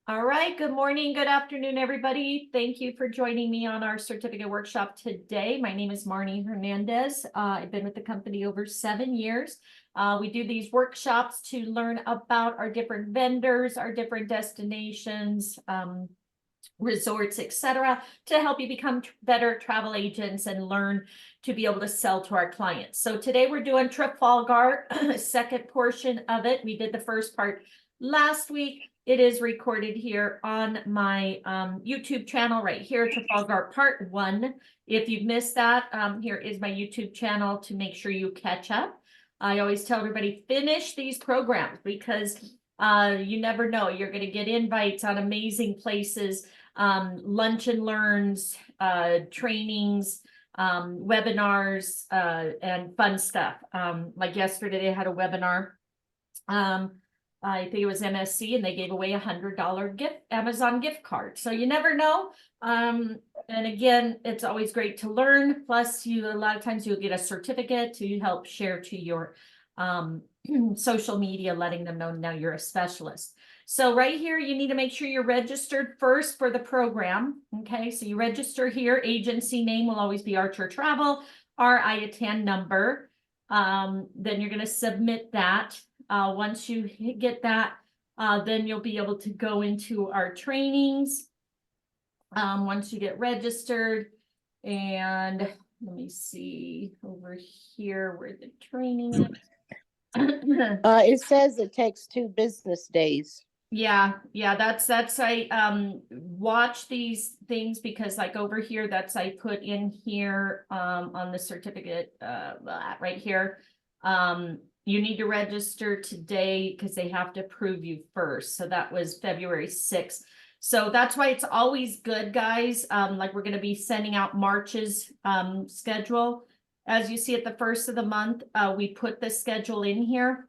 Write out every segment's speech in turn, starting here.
All right, good morning, good afternoon, everybody. Thank you for joining me on our certificate workshop today. My name is Marnie Hernandez. I've been with the company over 7 years. We do these workshops to learn about our different vendors, our different destinations, resorts, etc., to help you become better travel agents and learn to be able to sell to our clients. So today we're doing Trafalgar, second portion of it. We did the first part last week. It is recorded here on my YouTube channel right here, Trafalgar Part 1. If you've missed that, here is my YouTube channel to make sure you catch up. I always tell everybody, finish these programs because you never know. You're going to get invites on amazing places, lunch and learns, trainings, webinars, and fun stuff. Like yesterday, they had a webinar. I think it was MSC, and they gave away $100 Amazon gift card. So you never know. And again, it's always great to learn. Plus, a lot of times you'll get a certificate to help share to your social media, letting them know now you're a specialist. So right here, you need to make sure you're registered first for the program. Okay, so you register here. Agency name will always be Archer Travel, our IATAN number. Then you're going to submit that. Once you get that, then you'll be able to go into our trainings. Once you get registered, and let me see over here where the training is. It says it takes 2 business days. Yeah, that's I watch these things because like over here, that's I put in here on the certificate right here. You need to register today because they have to approve you first. So that was February 6th. So that's why it's always good, guys. Like we're going to be sending out March's schedule. As you see at the first of the month, we put the schedule in here.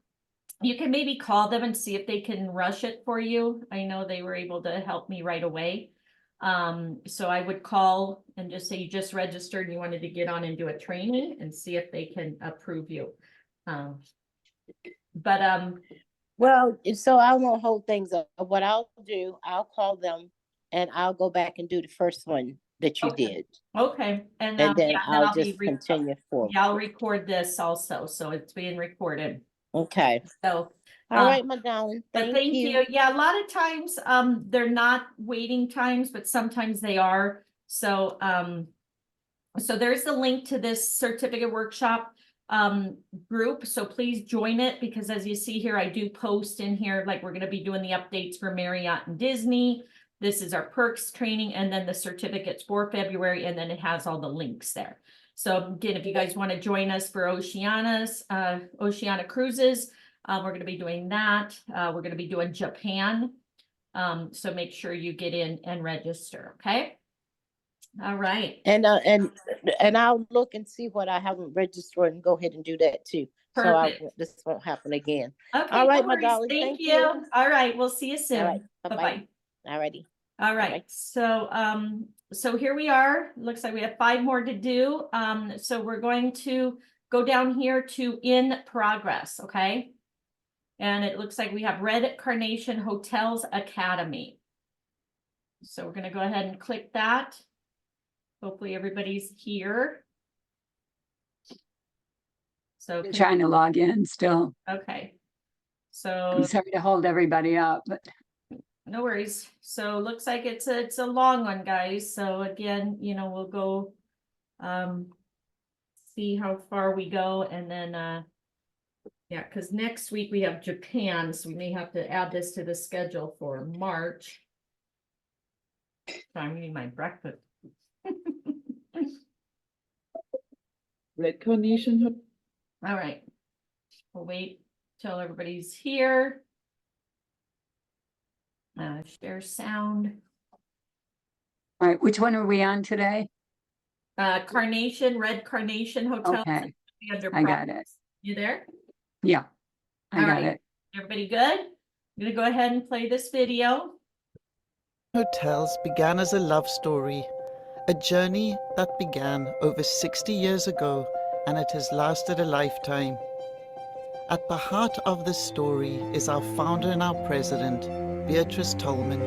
You can maybe call them and see if they can rush it for you. I know they were able to help me right away. So I would call and just say you just registered and you wanted to get on and do a training and see if they can approve you. Well, so I won't hold things up. What I'll do, I'll call them and I'll go back and do the first one that you did. Okay. And then yeah, I'll just continue forward. Yeah, I'll record this also. So it's being recorded. Okay. So all right, my darling. Thank you. Yeah, a lot of times they're not waiting times, but sometimes they are. So so there's the link to this certificate workshop group. So please join it because as you see here, I do post in here, like we're going to be doing the updates for Marriott and Disney. This is our perks training and then the certificates for February. And then it has all the links there. So again, if you guys want to join us for Oceana cruises, we're going to be doing that. We're going to be doing Japan. So make sure you get in and register. Okay. All right. And I'll look and see what I haven't registered and go ahead and do that too. Perfect. So this won't happen again. Okay. All right, my darling. Thank you. All right. We'll see you soon. All right. Bye-bye. All righty. All right. Bye-bye. So, so here we are. Looks like we have 5 more to do. So we're going to go down here to in progress. Okay. And it looks like we have Red Carnation Hotels Academy. So we're going to go ahead and click that. Hopefully everybody's here. So I'm trying to log in still. Okay. So I'm sorry to hold everybody up, but no worries. So looks like it's a long one, guys. So again, we'll go see how far we go, and then yeah, because next week we have Japan, so we may have to add this to the schedule for March. So I'm eating my breakfast. Red Carnation. All right. We'll wait till everybody's here. Share sound. all right, which one are we on today? Carnation, Red Carnation Hotel. Okay, I got it. You there? Yeah, I got it. Everybody good? I'm gonna go ahead and play this video. Hotels began as a love story, a journey that began over 60 years ago, and it has lasted a lifetime. At the heart of this story is our founder and our president, Beatrice Tolman.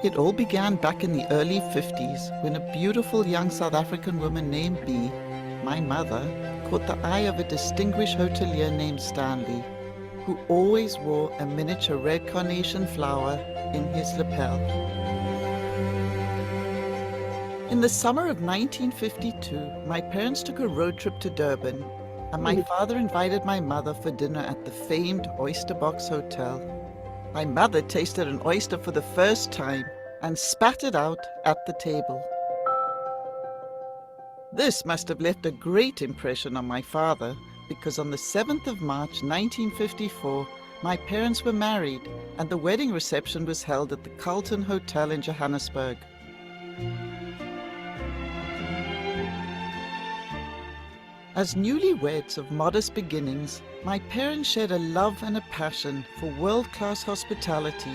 It all began back in the early 50s when a beautiful young South African woman named Bee, my mother, caught the eye of a distinguished hotelier named Stanley, who always wore a miniature red carnation flower in his lapel. In the summer of 1952, my parents took a road trip to Durban, and my father invited my mother for dinner at the famed Oyster Box Hotel. My mother tasted an oyster for the first time and spat it out at the table. This must have left a great impression on my father, because on the 7th of March 1954, my parents were married and the wedding reception was held at the Carlton Hotel in Johannesburg. As newlyweds of modest beginnings, my parents shared a love and a passion for world-class hospitality,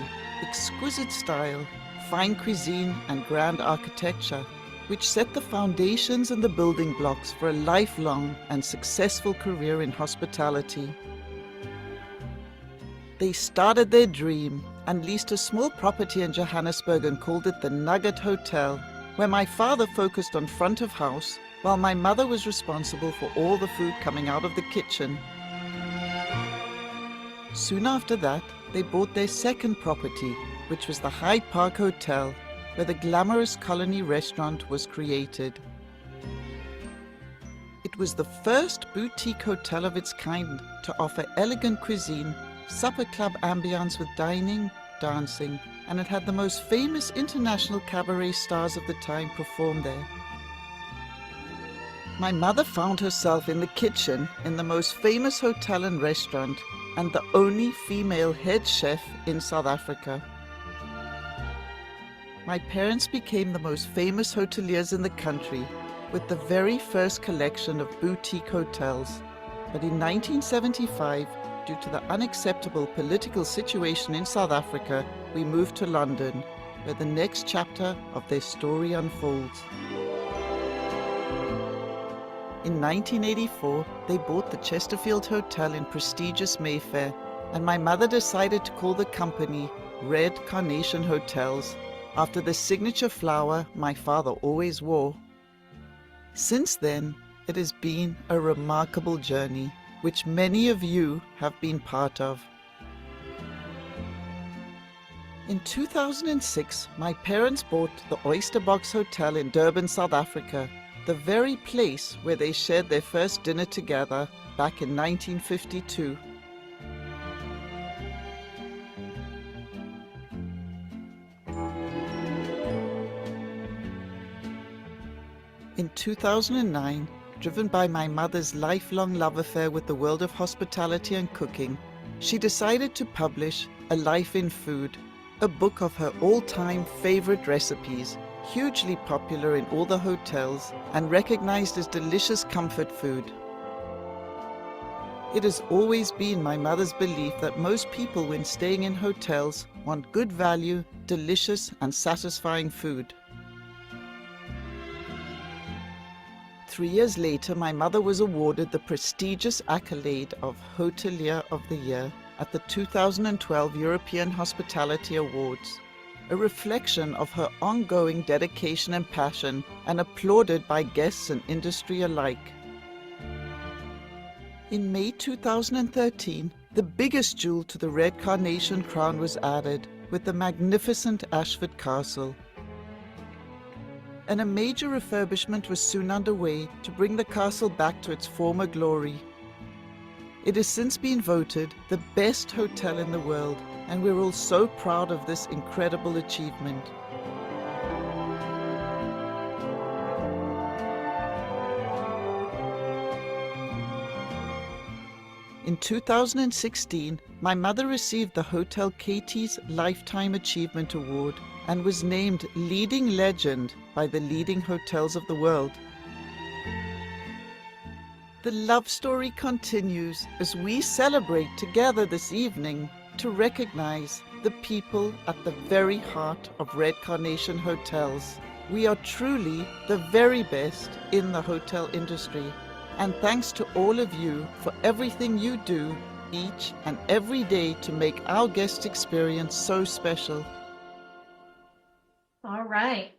exquisite style, fine cuisine and grand architecture, which set the foundations and the building blocks for a lifelong and successful career in hospitality. They started their dream and leased a small property in Johannesburg and called it the Nugget Hotel, where my father focused on front of house, while my mother was responsible for all the food coming out of the kitchen. Soon after that, they bought their second property, which was the Hyde Park Hotel, where the glamorous Colony restaurant was created. It was the first boutique hotel of its kind to offer elegant cuisine, supper club ambience with dining, dancing, and it had the most famous international cabaret stars of the time perform there. My mother found herself in the kitchen in the most famous hotel and restaurant, and the only female head chef in South Africa. My parents became the most famous hoteliers in the country with the very first collection of boutique hotels. But in 1975, due to the unacceptable political situation in South Africa, we moved to London, where the next chapter of their story unfolds. In 1984, they bought the Chesterfield Hotel in prestigious Mayfair, and my mother decided to call the company Red Carnation Hotels, after the signature flower my father always wore. Since then, it has been a remarkable journey, which many of you have been part of. In 2006, my parents bought the Oyster Box Hotel in Durban, South Africa, the very place where they shared their first dinner together back in 1952. In 2009, driven by my mother's lifelong love affair with the world of hospitality and cooking, she decided to publish A Life in Food, a book of her all-time favorite recipes, hugely popular in all the hotels and recognized as delicious comfort food. It has always been my mother's belief that most people when staying in hotels want good value, delicious and satisfying food. 3 years later, my mother was awarded the prestigious accolade of Hotelier of the Year at the 2012 European Hospitality Awards, a reflection of her ongoing dedication and passion, and applauded by guests and industry alike. In May 2013, the biggest jewel to the Red Carnation crown was added with the magnificent Ashford Castle. And a major refurbishment was soon underway to bring the castle back to its former glory. It has since been voted the best hotel in the world, and we're all so proud of this incredible achievement. In 2016, my mother received the Hotel Katie's Lifetime Achievement Award and was named Leading Legend by the leading hotels of the world. The love story continues as we celebrate together this evening to recognize the people at the very heart of Red Carnation Hotels. We are truly the very best in the hotel industry, And thanks to all of you for everything you do each and every day to make our guest experience so special. All right.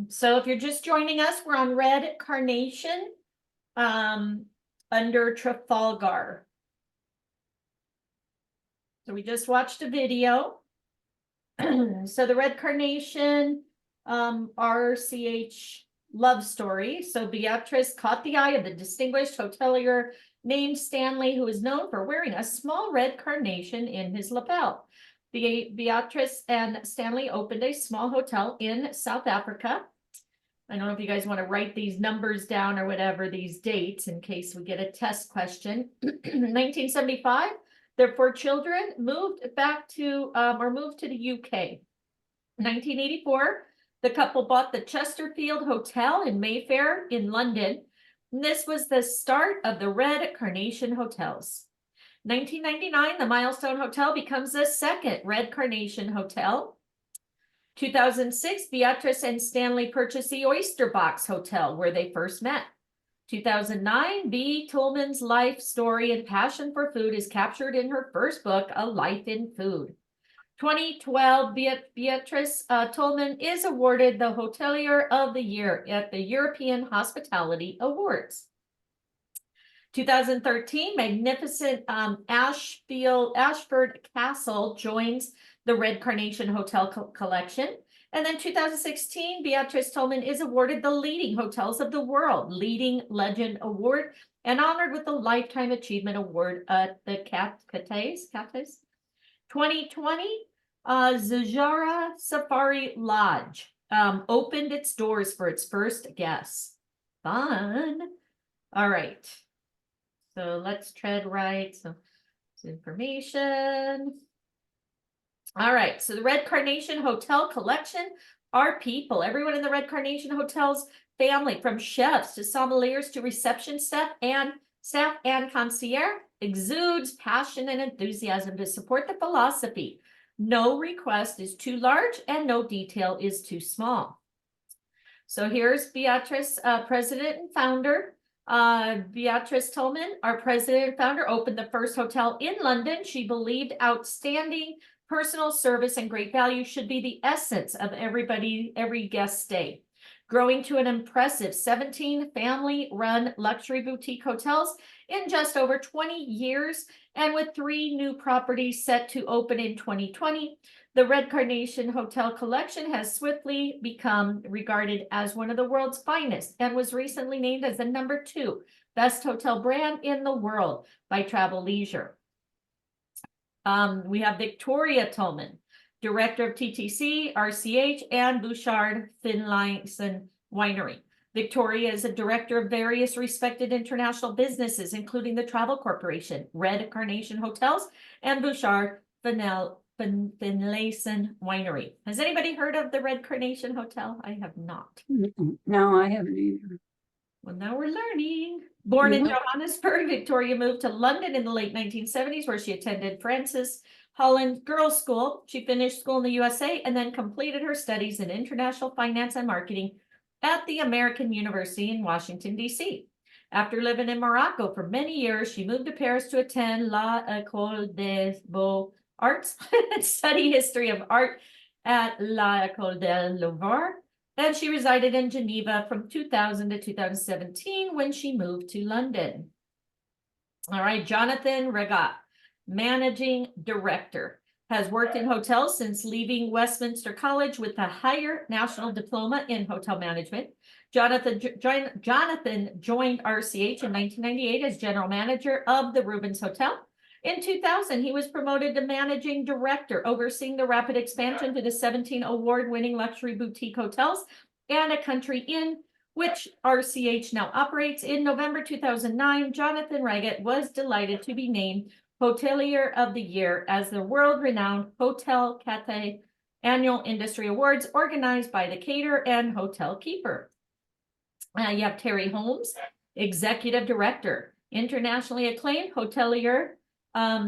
So if you're just joining us, we're on Red Carnation under Trafalgar. So we just watched a video. So the Red Carnation RCH love story. So Beatrice caught the eye of the distinguished hotelier named Stanley, who is known for wearing a small red carnation in his lapel. Beatrice and Stanley opened a small hotel in South Africa. I don't know if you guys want to write these numbers down or whatever, these dates, in case we get a test question. 1975, their 4 children moved back to, moved to the UK. 1984, the couple bought the Chesterfield Hotel in Mayfair in London. And this was the start of the Red Carnation Hotels. 1999, the Milestone Hotel becomes the second Red Carnation Hotel. 2006, Beatrice and Stanley purchased the Oyster Box Hotel, where they first met. 2009, B. Tolman's life story and passion for food is captured in her first book, A Life in Food. 2012, Beatrice Tolman is awarded the Hotelier of the Year at the European Hospitality Awards. 2013, magnificent Ashford Castle joins the Red Carnation Hotel collection. And then 2016, Beatrice Tolman is awarded the Leading Hotels of the World Leading Legend Award and honored with the Lifetime Achievement Award at the Cates. 2020, Zajara Safari Lodge opened its doors for its first guests. Fun. All right. So let's tread right. So information. All right. So the Red Carnation Hotel collection are people. Everyone in the Red Carnation Hotel's family, from chefs to sommeliers to reception staff and concierge, exudes passion and enthusiasm to support the philosophy. No request is too large and no detail is too small. So here's Beatrice, president and founder. Beatrice Tolman, our president and founder, opened the first hotel in London. She believed outstanding personal service and great value should be the essence of every guest stay. Growing to an impressive 17 family-run luxury boutique hotels in just over 20 years, and with 3 new properties set to open in 2020, the Red Carnation Hotel Collection has swiftly become regarded as one of the world's finest and was recently named as the #2 best hotel brand in the world by Travel Leisure. We have Victoria Tolman, director of TTC, RCH, and Bouchard Finlayson Winery. Victoria is a director of various respected international businesses, including the Travel Corporation, Red Carnation Hotels, and Bouchard Finlayson Winery. Has anybody heard of the Red Carnation Hotel? I have not. No, I haven't either. Well, now we're learning. Born in No. Johannesburg, Victoria moved to London in the late 1970s, where she attended Francis Holland Girls' School. She finished school in the USA and then completed her studies in international finance and marketing at the American University in Washington, D.C. After living in Morocco for many years, she moved to Paris to attend La École des Beaux-Arts and study history of art at La École des Louvre. And she resided in Geneva from 2000 to 2017 when she moved to London. All right, Jonathan Regat, managing director, has worked in hotels since leaving Westminster College with a higher national diploma in hotel management. Jonathan joined RCH in 1998 as general manager of the Rubens Hotel. In 2000, he was promoted to managing director, overseeing the rapid expansion to the 17 award-winning luxury boutique hotels and a country inn, which RCH now operates. In November 2009, Jonathan Regat was delighted to be named Hotelier of the Year as the world-renowned Hotel Cathay Annual Industry Awards organized by the Caterer and Hotel Keeper. You have Terry Holmes, Executive Director, internationally acclaimed hotelier.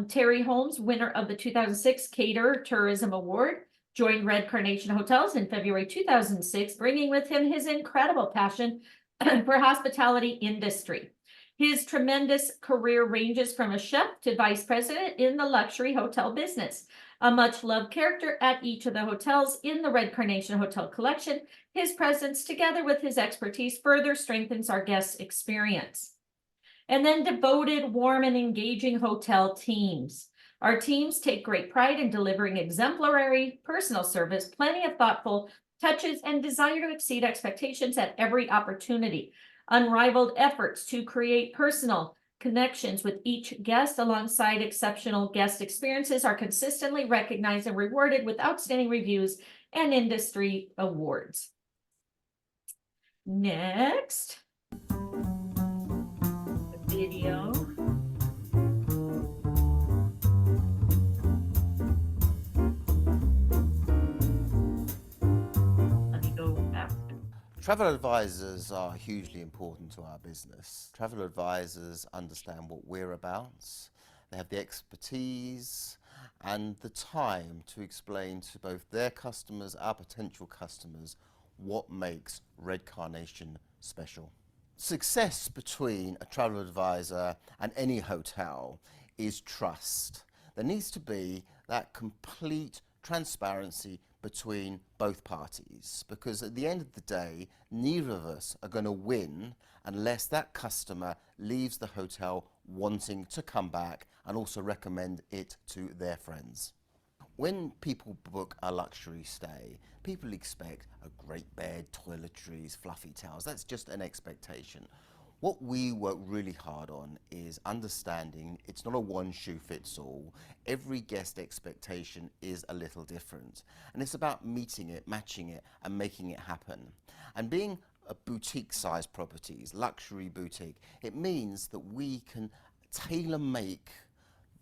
Terry Holmes, winner of the 2006 Caterer Tourism Award, joined Red Carnation Hotels in February 2006, bringing with him his incredible passion for hospitality industry. His tremendous career ranges from a chef to vice president in the luxury hotel business. A much-loved character at each of the hotels in the Red Carnation Hotel Collection, his presence together with his expertise further strengthens our guests' experience. And then devoted, warm, and engaging hotel teams. Our teams take great pride in delivering exemplary personal service, plenty of thoughtful touches, and desire to exceed expectations at every opportunity. Unrivaled efforts to create personal connections with each guest alongside exceptional guest experiences are consistently recognized and rewarded with outstanding reviews and industry awards. Next. The video. Let me go back. Travel advisors are hugely important to our business. Travel advisors understand what we're about. They have the expertise and the time to explain to both their customers, our potential customers, what makes Red Carnation special. Success between a travel advisor and any hotel is trust. There needs to be that complete transparency between both parties, because at the end of the day, neither of us are going to win unless that customer leaves the hotel wanting to come back and also recommend it to their friends. When people book a luxury stay, people expect a great bed, toiletries, fluffy towels. That's just an expectation. What we work really hard on is understanding it's not a one shoe fits all. Every guest expectation is a little different. And it's about meeting it, matching it, and making it happen. And being a boutique size properties, luxury boutique, it means that we can tailor make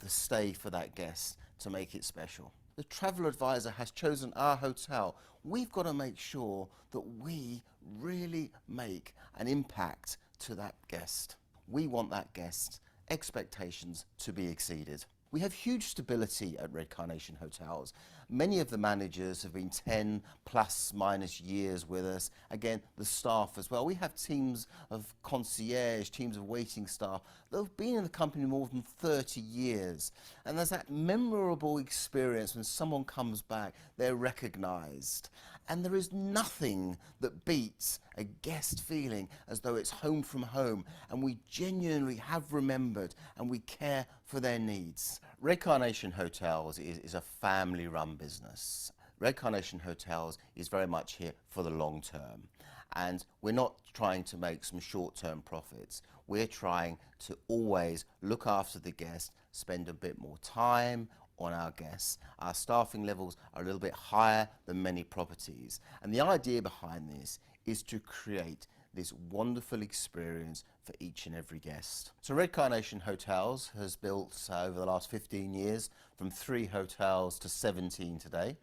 the stay for that guest to make it special. The travel advisor has chosen our hotel. We've got to make sure that we really make an impact to that guest. We want that guest's expectations to be exceeded. We have huge stability at Red Carnation Hotels. Many of the managers have been 10 plus minus years with us. Again, the staff as well. We have teams of concierge, teams of waiting staff that have been in the company more than 30 years. And there's that memorable experience when someone comes back, they're recognized. And there is nothing that beats a guest feeling as though it's home from home and we genuinely have remembered and we care for their needs. Red Carnation Hotels is a family-run business. Red Carnation Hotels is very much here for the long term. And we're not trying to make some short-term profits. We're trying to always look after the guest, spend a bit more time on our guests. Our staffing levels are a little bit higher than many properties. And the idea behind this is to create this wonderful experience for each and every guest. So Red Carnation Hotels has built over the last 15 years from 3 hotels to 17 today.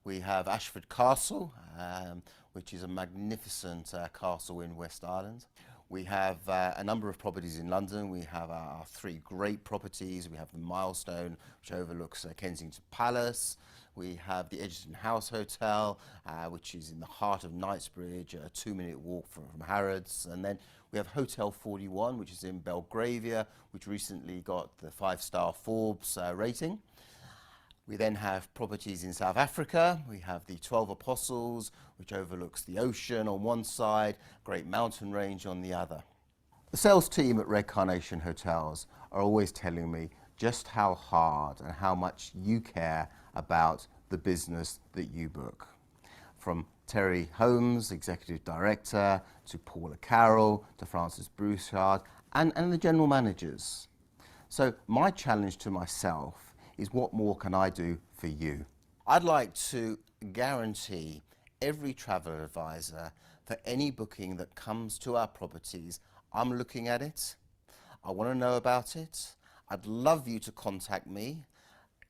We have Ashford Castle, which is a magnificent castle in West Island. We have a number of properties in London. We have our 3 great properties. We have the Milestone, which overlooks Kensington Palace. We have the Edgerton House Hotel, which is in the heart of Knightsbridge, a 2-minute walk from Harrods. And then we have Hotel 41, which is in Belgravia, which recently got the 5-star Forbes rating. We then have properties in South Africa. We have the 12 Apostles, which overlooks the ocean on one side, great mountain range on the other. The sales team at Red Carnation Hotels are always telling me just how hard and how much you care about the business that you book. From Terry Holmes, Executive Director, to Paula Carroll, to Francis Broussard, and the general managers. So my challenge to myself is what more can I do for you? I'd like to guarantee every travel advisor for any booking that comes to our properties, I'm looking at it, I want to know about it, I'd love you to contact me,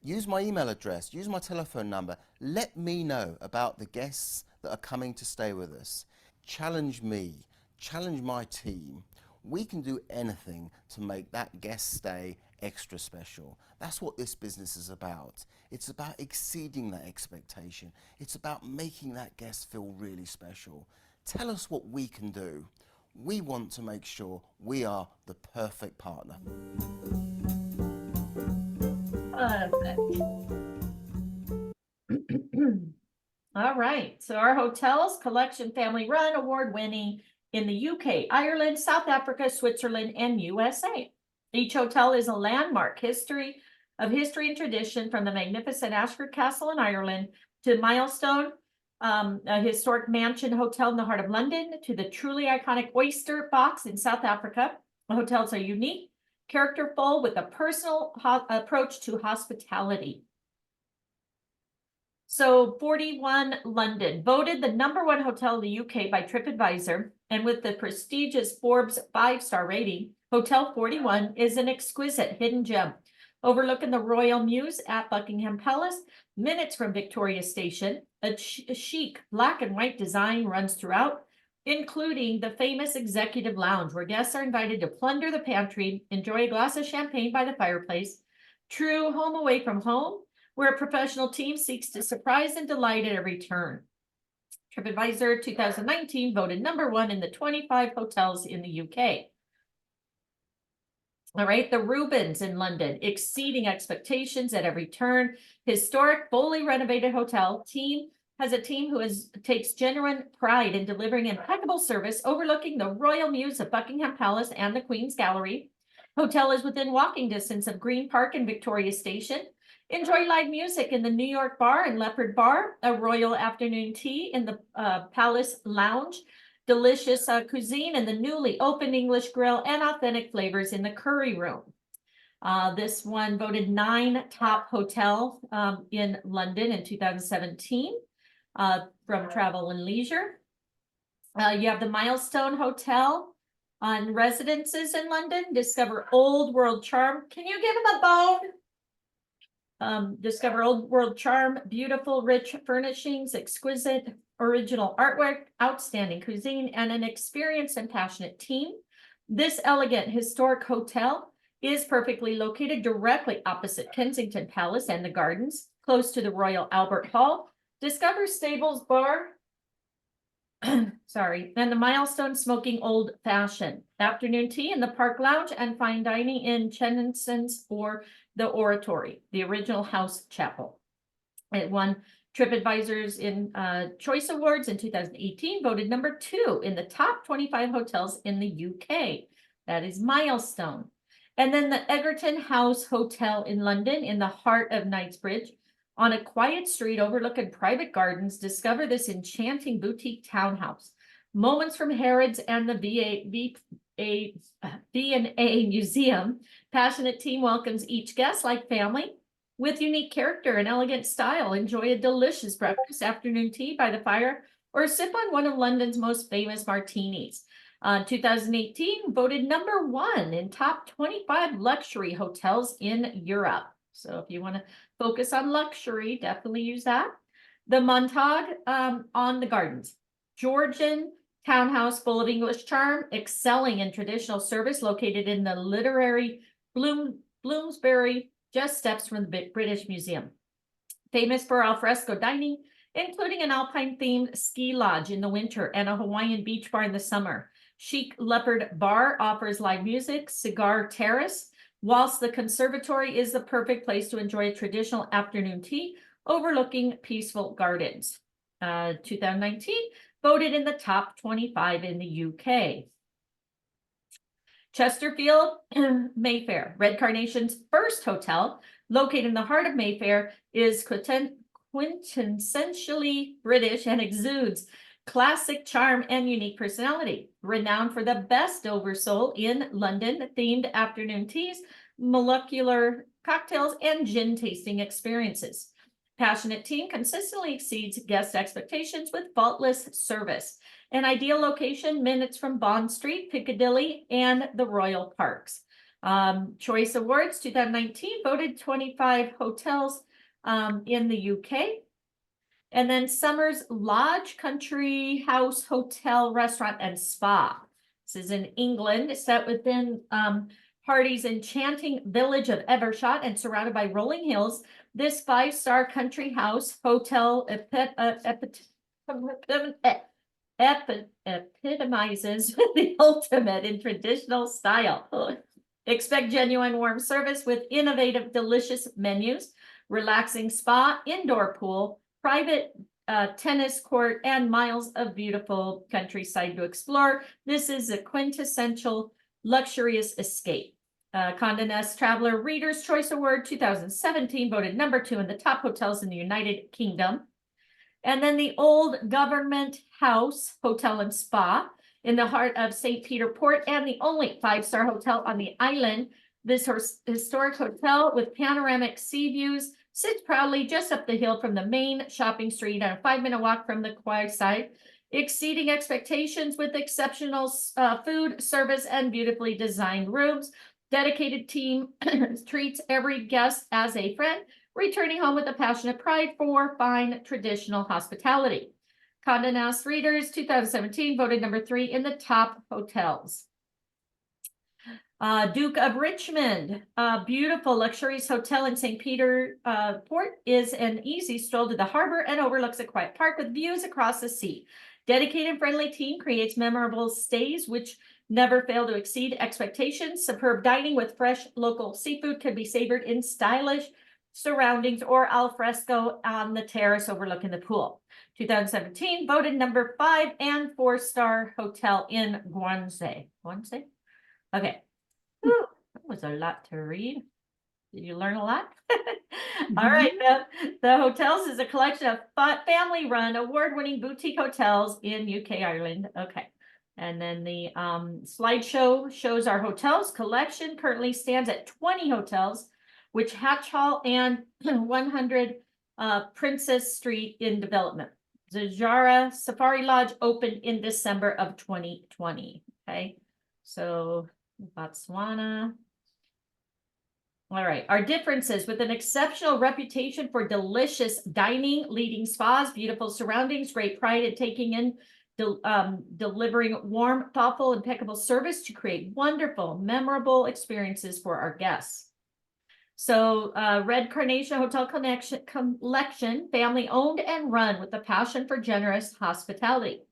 use my email address, use my telephone number, let me know about the guests that are coming to stay with us. Challenge me, challenge my team. We can do anything to make that guest stay extra special. That's what this business is about. It's about exceeding that expectation. It's about making that guest feel really special. Tell us what we can do. we want to make sure we are the perfect partner. All right, so our hotels, collection, family run, award winning in the UK, Ireland, South Africa, Switzerland, and USA. Each hotel is a landmark history and tradition, from the magnificent Ashford Castle in Ireland to Milestone, a historic mansion hotel in the heart of London, to the truly iconic Oyster Box in South Africa. The hotels are unique, characterful, with a personal approach to hospitality. So 41 London, voted the #1 hotel in the UK by TripAdvisor, and with the prestigious Forbes 5-star rating, Hotel 41 is an exquisite hidden gem overlooking the Royal Mews at Buckingham Palace, minutes from Victoria Station. A chic black and white design runs throughout, including the famous executive lounge, where guests are invited to plunder the pantry, enjoy a glass of champagne by the fireplace. True home away from home, where a professional team seeks to surprise and delight at every turn. TripAdvisor 2019 voted #1 in the 25 hotels in the UK. All right, the Rubens in London, exceeding expectations at every turn. Historic, fully renovated hotel team has a team who takes genuine pride in delivering impeccable service, overlooking the Royal Mews of Buckingham Palace and the Queen's Gallery. Hotel is within walking distance of Green Park and Victoria Station. Enjoy live music in the New York Bar and Leopard Bar, a royal afternoon tea in the Palace Lounge, delicious cuisine in the newly opened English Grill, and authentic flavors in the Curry Room. This one voted 9 top hotel in London in 2017 from Travel and Leisure. You have the Milestone Hotel on Residences in London. Discover old world charm. Can you give him a bone? Discover old world charm, beautiful, rich furnishings, exquisite original artwork, outstanding cuisine, and an experienced and passionate team. This elegant historic hotel is perfectly located directly opposite Kensington Palace and the Gardens, close to the Royal Albert Hall. Discover Stables Bar, sorry, and the Milestone Smoking Old Fashioned, afternoon tea in the Park Lounge, and fine dining in Chenonson's or the Oratory, the original house chapel. It won TripAdvisor's Choice Awards in 2018, voted #2 in the top 25 hotels in the UK. That is Milestone. And then the Egerton House Hotel in London, in the heart of Knightsbridge, on a quiet street overlooking private gardens. Discover this enchanting boutique townhouse. Moments from Harrods and the V&A Museum. Passionate team welcomes each guest like family. With unique character and elegant style, enjoy a delicious breakfast, afternoon tea by the fire, or sip on one of London's most famous martinis. 2018 voted #1 in top 25 luxury hotels in Europe. So if you want to focus on luxury, definitely use that. The Montague on the Gardens, Georgian townhouse full of English charm, excelling in traditional service, located in the literary Bloomsbury, just steps from the British Museum. Famous for alfresco dining, including an alpine-themed ski lodge in the winter and a Hawaiian beach bar in the summer. Chic Leopard Bar offers live music, cigar terrace, whilst the conservatory is the perfect place to enjoy a traditional afternoon tea overlooking peaceful gardens. 2019 voted in the top 25 in the UK. Chesterfield Mayfair, Red Carnation's first hotel, located in the heart of Mayfair, is quintessentially British and exudes classic charm and unique personality. Renowned for the best oversoul in London, themed afternoon teas, molecular cocktails, and gin tasting experiences. Passionate team consistently exceeds guest expectations with faultless service. An ideal location, minutes from Bond Street, Piccadilly, and the Royal Parks. Choice Awards 2019 voted 25 hotels in the UK. And then Summers Lodge, Country House Hotel, Restaurant, and Spa. This is in England, set within Hardy's enchanting village of Evershot and surrounded by rolling hills. This epitomizes the ultimate in traditional style. Expect genuine warm service with innovative, delicious menus, relaxing spa, indoor pool, private tennis court, and miles of beautiful countryside to explore. This is a quintessential luxurious escape. Condé Nast Traveler Reader's Choice Award 2017 voted #2 in the top hotels in the United Kingdom. And then the Old Government House Hotel and Spa in the heart of St. Peter Port, and the only 5-star hotel on the island. This historic hotel with panoramic sea views sits proudly just up the hill from the main shopping street and a 5-minute walk from the quayside, exceeding expectations with exceptional food, service, and beautifully designed rooms. Dedicated team treats every guest as a friend, returning home with a passionate pride for fine traditional hospitality. Condé Nast Readers 2017 voted #3 in the top hotels. Duke of Richmond, a beautiful luxurious hotel in St. Peter Port, is an easy stroll to the harbor and overlooks a quiet park with views across the sea. Dedicated and friendly team creates memorable stays which never fail to exceed expectations. Superb dining with fresh local seafood can be savored in stylish surroundings or al fresco on the terrace overlooking the pool. 2017 voted #5 and 4-star hotel in Guernsey. Guernsey? Okay. Whew, that was a lot to read. Did you learn a lot? All right. The hotels is a collection of family-run, award-winning boutique hotels in UK, Ireland. Okay. And then the slideshow shows our hotels collection currently stands at 20 hotels, which Hatch Hall and 100 Princess Street in development. Zajara Safari Lodge opened in December of 2020. Okay, so Botswana. All right, our differences: with an exceptional reputation for delicious dining, leading spas, beautiful surroundings, great pride in taking in delivering warm, thoughtful, impeccable service to create wonderful, memorable experiences for our guests. So Red Carnation Hotel Collection, family owned and run with a passion for generous hospitality.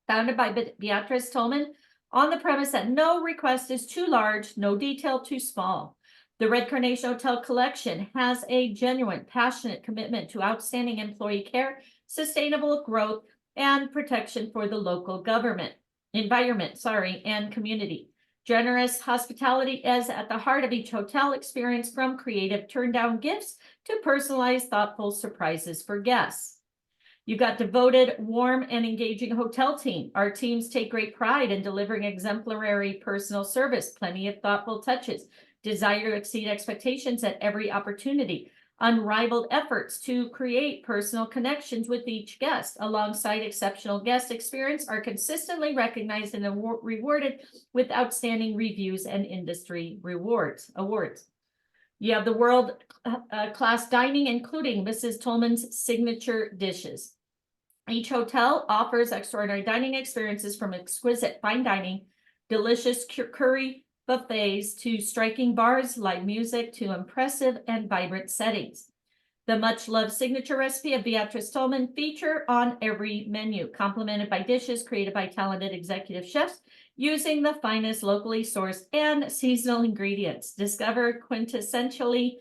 Founded by Beatrice Tolman, on the premise that no request is too large, no detail too small. The Red Carnation Hotel Collection has a genuine, passionate commitment to outstanding employee care, sustainable growth, and protection for the local environment, and community. Generous hospitality is at the heart of each hotel experience, from creative turn-down gifts to personalized, thoughtful surprises for guests. You got devoted, warm, and engaging hotel team. Our teams take great pride in delivering exemplary personal service, plenty of thoughtful touches, desire to exceed expectations at every opportunity, unrivaled efforts to create personal connections with each guest, alongside exceptional guest experience, are consistently recognized and rewarded with outstanding reviews and industry awards. You have the world class dining, including Mrs. Tolman's signature dishes. Each hotel offers extraordinary dining experiences, from exquisite fine dining, delicious curry buffets, to striking bars, live music, to impressive and vibrant settings. The much-loved signature recipe of Beatrice Tolman feature on every menu, complemented by dishes created by talented executive chefs using the finest locally sourced and seasonal ingredients. Discover quintessentially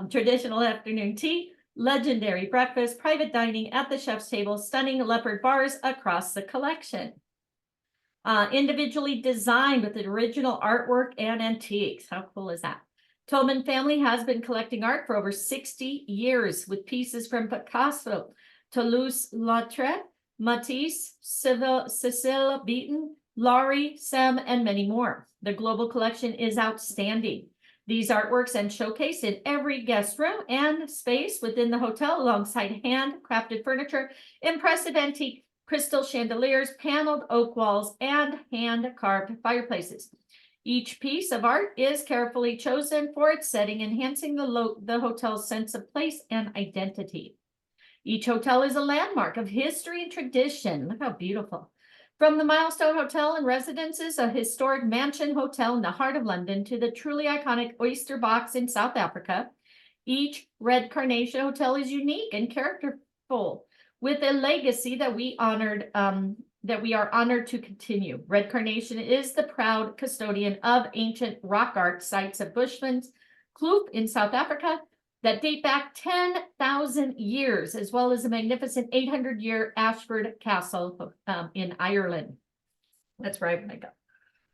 traditional afternoon tea, legendary breakfast, private dining at the chef's table, stunning leopard bars across the collection. Individually designed with original artwork and antiques. How cool is that? Tolman family has been collecting art for over 60 years, with pieces from Picasso, Toulouse-Lautrec, Matisse, Cecil Beaton, Laurie, Sem, and many more. The global collection is outstanding. These artworks and showcase in every guest room and space within the hotel, alongside handcrafted furniture, impressive antique crystal chandeliers, paneled oak walls, and hand-carved fireplaces. Each piece of art is carefully chosen for its setting, enhancing the hotel's sense of place and identity. Each hotel is a landmark of history and tradition. Look how beautiful. From the Milestone Hotel and Residences, a historic mansion hotel in the heart of London, to the truly iconic Oyster Box in South Africa, each Red Carnation Hotel is unique and characterful, with a legacy that we honored that we are honored to continue. Red Carnation is the proud custodian of ancient rock art sites of Bushman's Kloof in South Africa that date back 10,000 years, as well as a magnificent 800-year Ashford Castle in Ireland. That's where I want to go.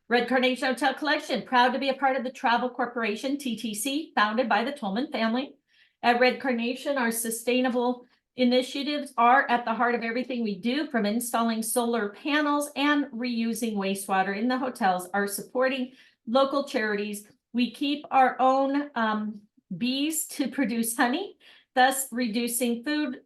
Red Carnation Hotel Collection, proud to be a part of the Travel Corporation, TTC, founded by the Tolman family. At Red Carnation, our sustainable initiatives are at the heart of everything we do, from installing solar panels and reusing wastewater in the hotels, are supporting local charities. We keep our own bees to produce honey, thus reducing food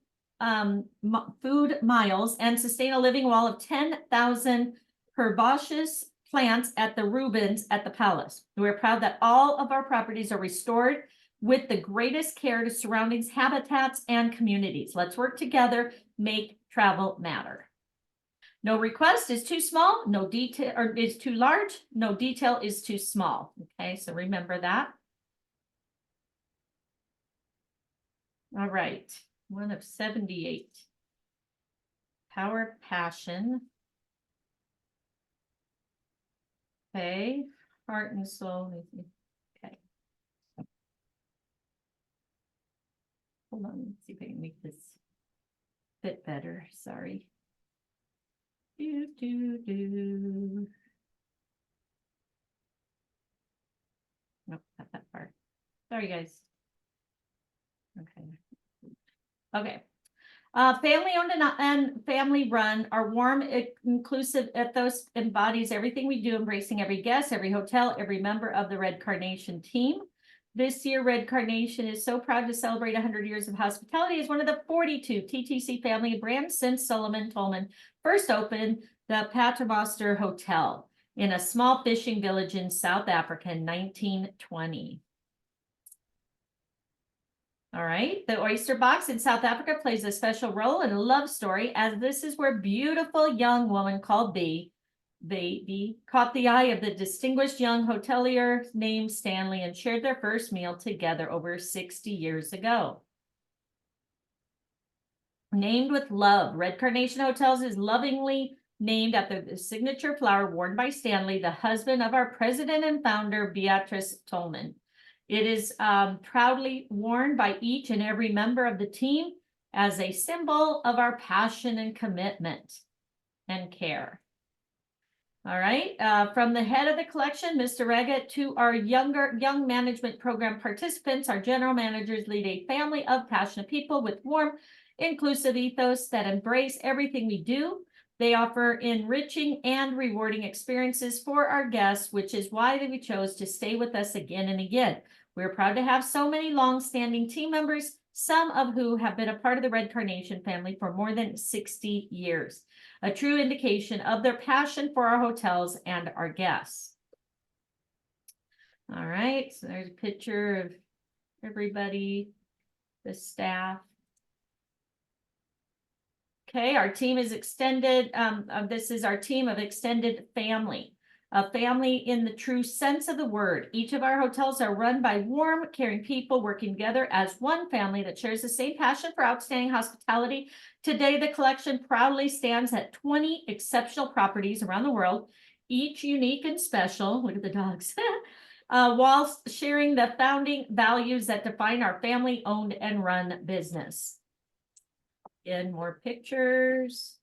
miles, and sustain a living wall of 10,000 herbaceous plants at the Rubens at the Palace. We're proud that all of our properties are restored with the greatest care to surroundings, habitats, and communities. Let's work together, make travel matter. No request is too small, no detail, or is too large, no detail is too small. Okay, so remember that. All right, one of 78. Power, passion. Okay, heart and soul. Okay. Hold on, let's see if I can make this fit better. Sorry. Nope, not that far. Sorry, guys. Okay. Okay. Family owned and family run. Our warm, inclusive ethos embodies everything we do, embracing every guest, every hotel, every member of the Red Carnation team. This year, Red Carnation is so proud to celebrate 100 years of hospitality as one of the 42 TTC family brands since Solomon Tolman first opened the Paternoster Hotel in a small fishing village in South Africa in 1920. All right, the Oyster Box in South Africa plays a special role in a love story, as this is where beautiful young woman called Baby caught the eye of the distinguished young hotelier named Stanley and shared their first meal together over 60 years ago. Named with love, Red Carnation Hotels is lovingly named after the signature flower worn by Stanley, the husband of our president and founder, Beatrice Tolman. It is proudly worn by each and every member of the team as a symbol of our passion and commitment and care. All right, from the head of the collection, Mr. Reggett, to our young management program participants, our general managers lead a family of passionate people with warm, inclusive ethos that embrace everything we do. They offer enriching and rewarding experiences for our guests, which is why we chose to stay with us again and again. We're proud to have so many long-standing team members, some of who have been a part of the Red Carnation family for more than 60 years. A true indication of their passion for our hotels and our guests. All right, so there's a picture of everybody, the staff. Okay, our team is extended. This is our team of extended family. A family in the true sense of the word. Each of our hotels are run by warm, caring people working together as one family that shares the same passion for outstanding hospitality. Today, the collection proudly stands at 20 exceptional properties around the world, each unique and special. Look at the dogs. Whilst sharing the founding values that define our family-owned and run business. Again, more pictures.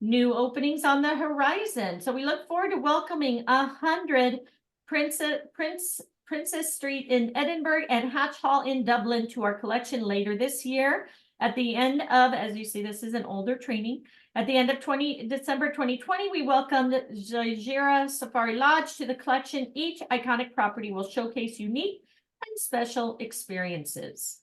New openings on the horizon. So we look forward to welcoming 100 Princess Street in Edinburgh and Hatch Hall in Dublin to our collection later this year. At the end of, as you see, this is an older training. At the end of December 2020, we welcomed Jazeera Safari Lodge to the collection. Each iconic property will showcase unique and special experiences.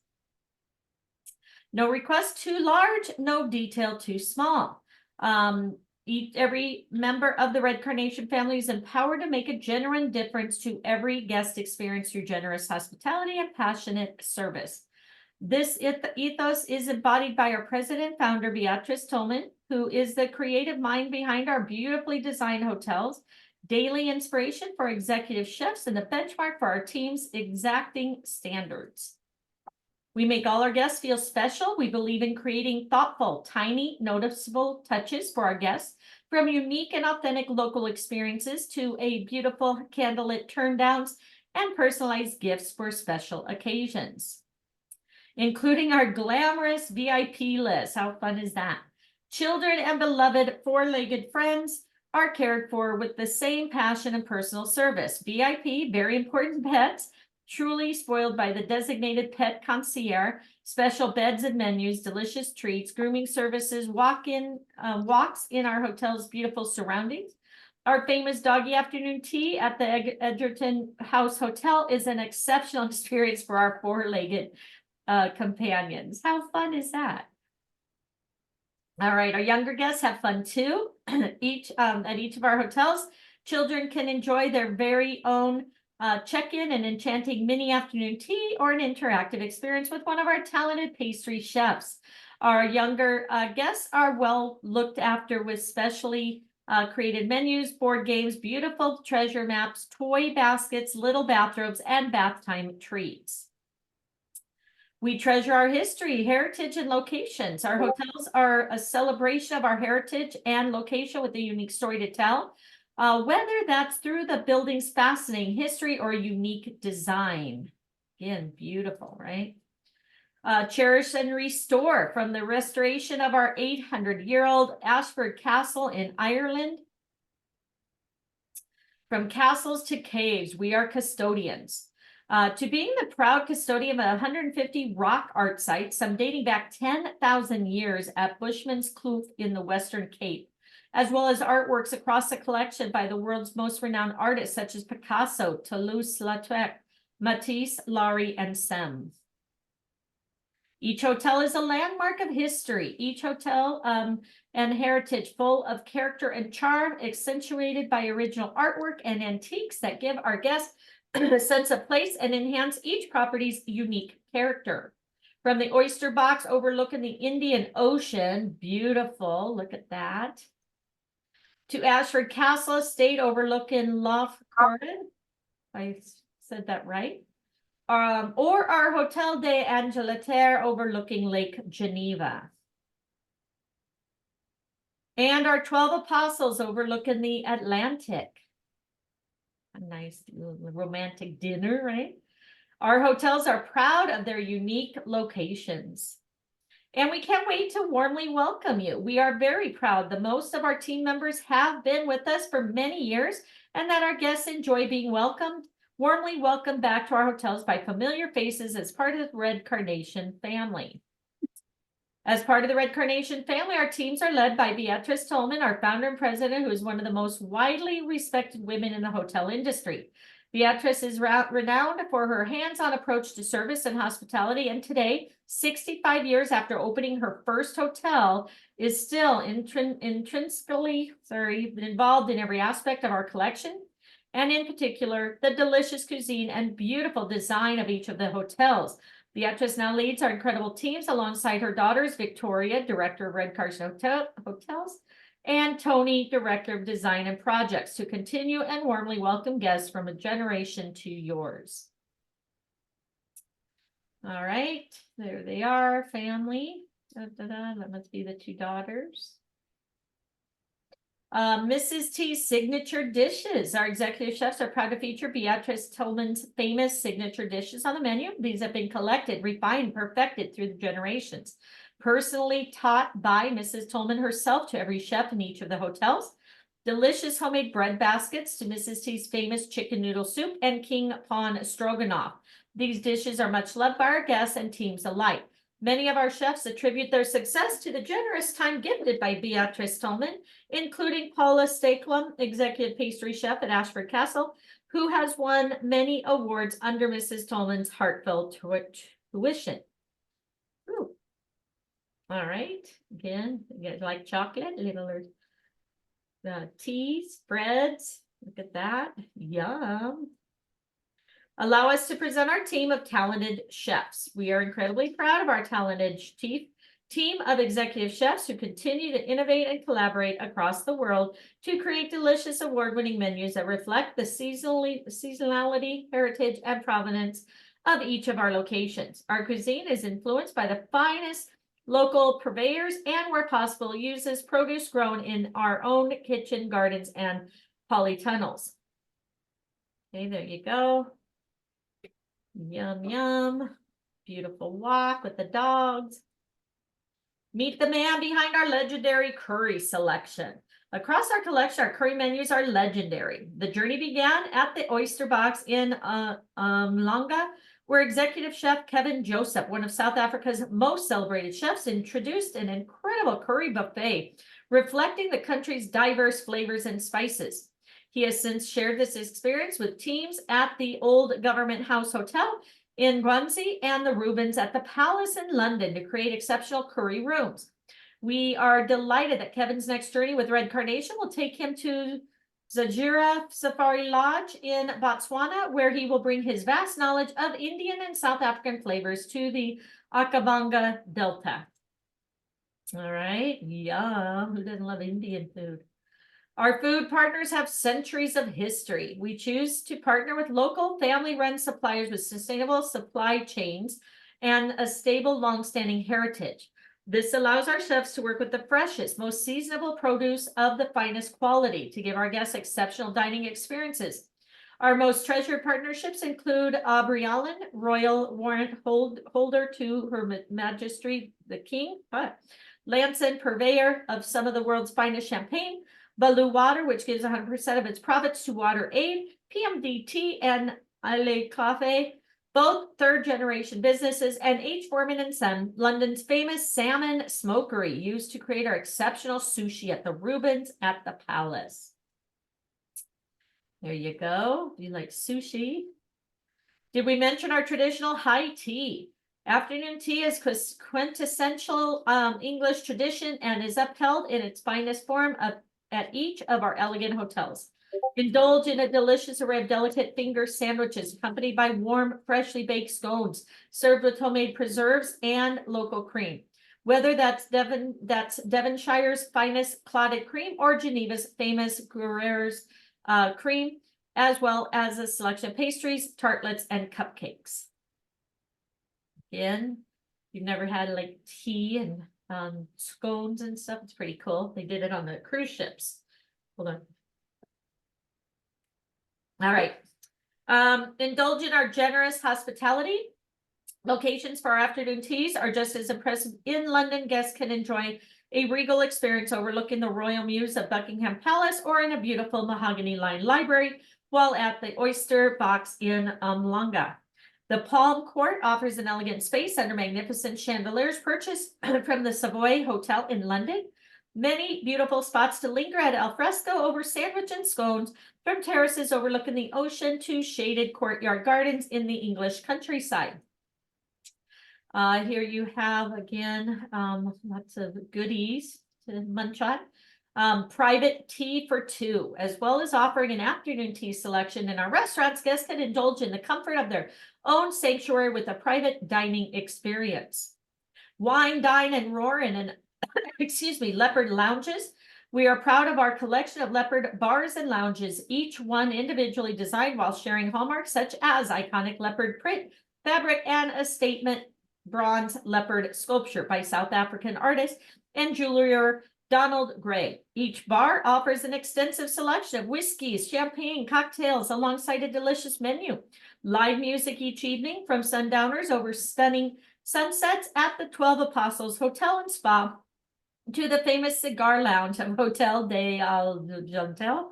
No request too large, no detail too small. Every member of the Red Carnation family is empowered to make a genuine difference to every guest experience through generous hospitality and passionate service. This ethos is embodied by our president founder, Beatrice Tolman, who is the creative mind behind our beautifully designed hotels, daily inspiration for executive chefs, and the benchmark for our team's exacting standards. We make all our guests feel special. We believe in creating thoughtful, tiny, noticeable touches for our guests, from unique and authentic local experiences to a beautiful candlelit turndowns and personalized gifts for special occasions, including our glamorous VIP list. How fun is that? Children and beloved four-legged friends are cared for with the same passion and personal service. VIP, very important pets, truly spoiled by the designated pet concierge, special beds and menus, delicious treats, grooming services, walks in our hotel's beautiful surroundings. Our famous doggy afternoon tea at the Edgerton House Hotel is an exceptional experience for our four-legged companions. How fun is that? All right, our younger guests have fun too. At each of our hotels, children can enjoy their very own check-in and enchanting mini afternoon tea or an interactive experience with one of our talented pastry chefs. Our younger guests are well looked after with specially created menus, board games, beautiful treasure maps, toy baskets, little bathrobes, and bath time treats. We treasure our history, heritage, and locations. Our hotels are a celebration of our heritage and location with a unique story to tell, whether that's through the building's fascinating history or unique design. Again, beautiful, right? Cherish and restore, from the restoration of our 800-year-old Ashford Castle in Ireland. From castles to caves, we are custodians. To being the proud custodian of 150 rock art sites, some dating back 10,000 years at Bushman's Kloof in the Western Cape, as well as artworks across the collection by the world's most renowned artists such as Picasso, Toulouse-Lautrec, Matisse, Laurie, and Sem. Each hotel is a landmark of history. Each hotel and heritage full of character and charm, accentuated by original artwork and antiques that give our guests a sense of place and enhance each property's unique character. From the oyster box overlooking the Indian Ocean, beautiful, look at that, to Ashford Castle Estate overlooking Lough Corran, I said that right, or our Hotel de Angleterre overlooking Lake Geneva. And our 12 Apostles overlooking the Atlantic. A nice romantic dinner, right? Our hotels are proud of their unique locations. And we can't wait to warmly welcome you. We are very proud that most of our team members have been with us for many years and that our guests enjoy being warmly welcomed back to our hotels by familiar faces as part of the Red Carnation family. As part of the Red Carnation family, our teams are led by Beatrice Tolman, our founder and president, who is one of the most widely respected women in the hotel industry. Beatrice is renowned for her hands-on approach to service and hospitality, and today, 65 years after opening her first hotel, is still intrinsically involved in every aspect of our collection, and in particular, the delicious cuisine and beautiful design of each of the hotels. Beatrice now leads our incredible teams alongside her daughters, Victoria, Director of Red Carnation Hotels, and Tony, Director of Design and Projects, to continue and warmly welcome guests from a generation to yours. All right, there they are, family. That must be the two daughters. Mrs. T's signature dishes. Our executive chefs are proud to feature Beatrice Tolman's famous signature dishes on the menu. These have been collected, refined, perfected through the generations. Personally taught by Mrs. Tolman herself to every chef in each of the hotels. Delicious homemade bread baskets to Mrs. T's famous chicken noodle soup and King Pawn stroganoff. These dishes are much loved by our guests and teams alike. Many of our chefs attribute their success to the generous time gifted by Beatrice Tolman, including Paula Stakelum, executive pastry chef at Ashford Castle, who has won many awards under Mrs. Tolman's heartfelt tuition. Ooh. All right, again, you guys like chocolate? Little teas, breads, look at that, yum. Allow us to present our team of talented chefs. We are incredibly proud of our talented team of executive chefs who continue to innovate and collaborate across the world to create delicious award-winning menus that reflect the seasonality, heritage, and provenance of each of our locations. Our cuisine is influenced by the finest local purveyors and, where possible, uses produce grown in our own kitchen gardens and polytunnels. Okay, there you go. Yum, yum. Beautiful walk with the dogs. Meet the man behind our legendary curry selection. Across our collection, our curry menus are legendary. The journey began at the Oyster Box in Langa, where executive chef Kevin Joseph, one of South Africa's most celebrated chefs, introduced an incredible curry buffet reflecting the country's diverse flavors and spices. He has since shared this experience with teams at the Old Government House Hotel in Guernsey and the Rubens at the Palace in London to create exceptional curry rooms. We are delighted that Kevin's next journey with Red Carnation will take him to Zajira Safari Lodge in Botswana, where he will bring his vast knowledge of Indian and South African flavors to the Okavango Delta. All right, yum. Who doesn't love Indian food? Our food partners have centuries of history. We choose to partner with local family-run suppliers with sustainable supply chains and a stable, long-standing heritage. This allows our chefs to work with the freshest, most seasonable produce of the finest quality to give our guests exceptional dining experiences. Our most treasured partnerships include Aubrey Allen, Royal Warrant Holder to Her Majesty the King, Lanson, purveyor of some of the world's finest champagne, Baloo Water, which gives 100% of its profits to Water Aid, PMDT, and Ale Cafe, both third-generation businesses, and H. Foreman & Son, London's famous salmon smokery, used to create our exceptional sushi at the Rubens at the Palace. There you go. Do you like sushi? Did we mention our traditional high tea? Afternoon tea is quintessential English tradition and is upheld in its finest form at each of our elegant hotels. Indulge in a delicious array of delicate finger sandwiches accompanied by warm, freshly baked scones served with homemade preserves and local cream. Whether that's Devonshire's finest clotted cream or Geneva's famous Gruyère's cream, as well as a selection of pastries, tartlets, and cupcakes. Again, you've never had like tea and scones and stuff. It's pretty cool. They did it on the cruise ships. Hold on. All right. Indulge in our generous hospitality. Locations for our afternoon teas are just as impressive. In London, guests can enjoy a regal experience overlooking the royal mews of Buckingham Palace or in a beautiful mahogany-lined library while at the Oyster Box in Langa. The Palm Court offers an elegant space under magnificent chandeliers purchased from the Savoy Hotel in London. Many beautiful spots to linger at al fresco over sandwich and scones, from terraces overlooking the ocean to shaded courtyard gardens in the English countryside. Here you have, again, lots of goodies to munch on. Private tea for two, as well as offering an afternoon tea selection in our restaurants. Guests can indulge in the comfort of their own sanctuary with a private dining experience. Wine, dine, and roar in an leopard lounges. We are proud of our collection of leopard bars and lounges, each one individually designed while sharing hallmarks such as iconic leopard print, fabric, and a statement bronze leopard sculpture by South African artist and jeweler Donald Gray. Each bar offers an extensive selection of whiskeys, champagne, cocktails, alongside a delicious menu. Live music each evening from sundowners over stunning sunsets at the 12 Apostles Hotel and Spa to the famous cigar lounge of Hotel de Jantel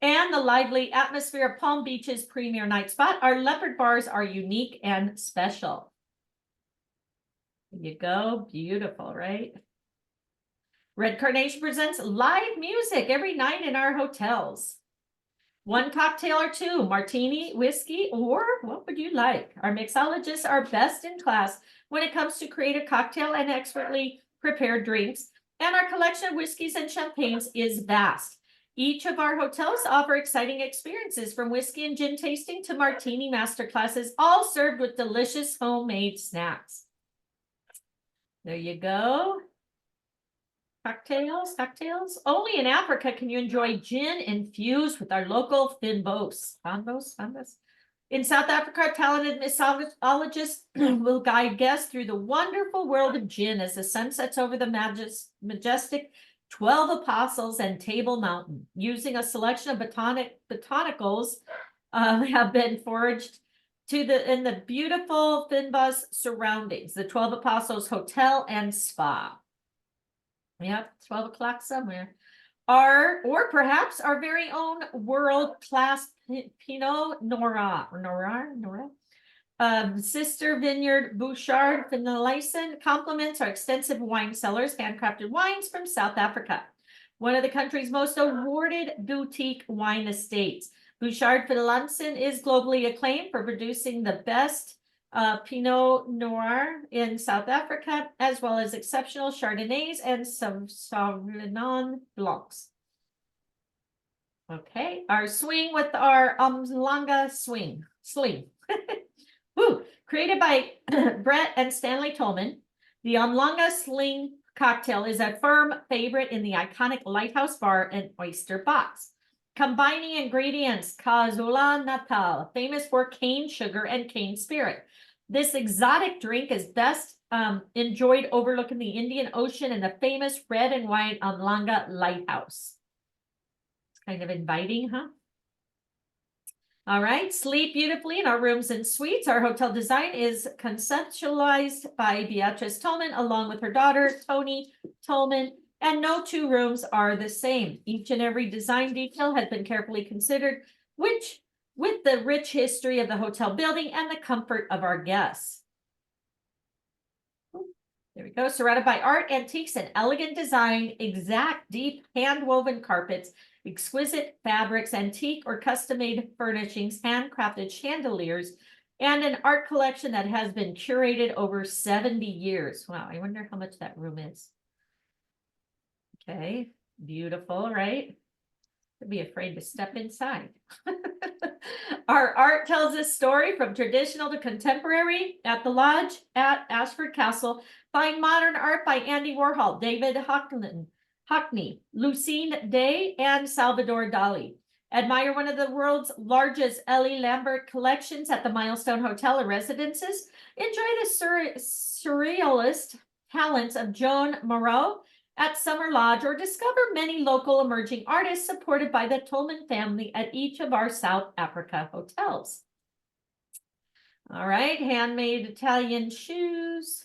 and the lively atmosphere of Palm Beach's premier night spot. Our leopard bars are unique and special. There you go. Beautiful, right? Red Carnation presents live music every night in our hotels. One cocktail or two, martini, whiskey, or what would you like? Our mixologists are best in class when it comes to creative cocktail and expertly prepared drinks, and our collection of whiskeys and champagnes is vast. Each of our hotels offer exciting experiences, from whiskey and gin tasting to martini masterclasses, all served with delicious homemade snacks. There you go. Cocktails. Only in Africa can you enjoy gin infused with our local Finbos. In South Africa, talented mixologist will guide guests through the wonderful world of gin as the sun sets over the majestic 12 Apostles and Table Mountain. Using a selection of botanicals have been foraged in the beautiful Finbus surroundings, the 12 Apostles Hotel and Spa. Yep, 12 o'clock somewhere. Or perhaps our very own world-class Pinot Noir. Sister Vineyard Bouchard Finlayson complements our extensive wine cellars, handcrafted wines from South Africa, one of the country's most awarded boutique wine estates. Bouchard Finlayson is globally acclaimed for producing the best Pinot Noir in South Africa, as well as exceptional Chardonnays and some Sauvignon Blancs. Okay, our swing with our Umhlanga sling. Woo! Created by Brett and Stanley Tolman, the Umhlanga Sling cocktail is a firm favorite in the iconic Lighthouse Bar and Oyster Box. Combining ingredients, KwaZulu Natal, famous for cane sugar and cane spirit. This exotic drink is best enjoyed overlooking the Indian Ocean and the famous red and white Umhlanga Lighthouse. It's kind of inviting, huh? All right, sleep beautifully in our rooms and suites. Our hotel design is conceptualized by Beatrice Tolman along with her daughter, Toni Tolman, and no two rooms are the same. Each and every design detail has been carefully considered, which with the rich history of the hotel building and the comfort of our guests. There we go. Surrounded by art, antiques, and elegant design, exact, deep, hand-woven carpets, exquisite fabrics, antique or custom-made furnishings, handcrafted chandeliers, and an art collection that has been curated over 70 years. Wow, I wonder how much that room is. Okay, beautiful, right? I'd be afraid to step inside. Our art tells a story from traditional to contemporary. At the Lodge at Ashford Castle, find modern art by Andy Warhol, David Hockney, Lucine Day, and Salvador Dali. Admire one of the world's largest Ellie Lambert collections at the Milestone Hotel and Residences. Enjoy the surrealist talents of Joan Moreau at Summer Lodge, or discover many local emerging artists supported by the Tolman family at each of our South Africa hotels. All right, handmade Italian shoes.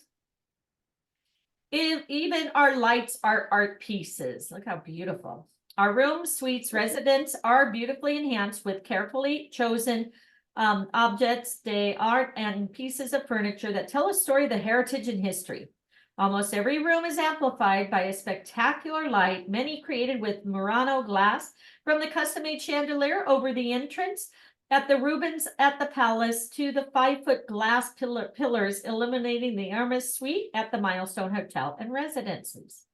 Even our lights are art pieces. Look how beautiful. Our rooms, suites, residents are beautifully enhanced with carefully chosen objects, de art, and pieces of furniture that tell a story of the heritage and history. Almost every room is amplified by a spectacular light, many created with Murano glass, from the custom-made chandelier over the entrance at the Rubens at the Palace to the 5-foot glass pillars illuminating the Hermes Suite at the Milestone Hotel and Residences.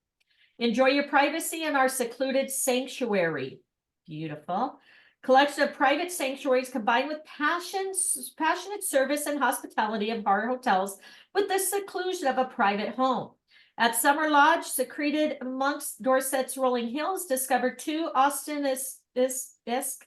Enjoy your privacy in our secluded sanctuary. Beautiful. Collection of private sanctuaries combined with passionate service and hospitality of our hotels with the seclusion of a private home. At Summer Lodge, secreted amongst Dorset's rolling hills, discover 2 Austin-esque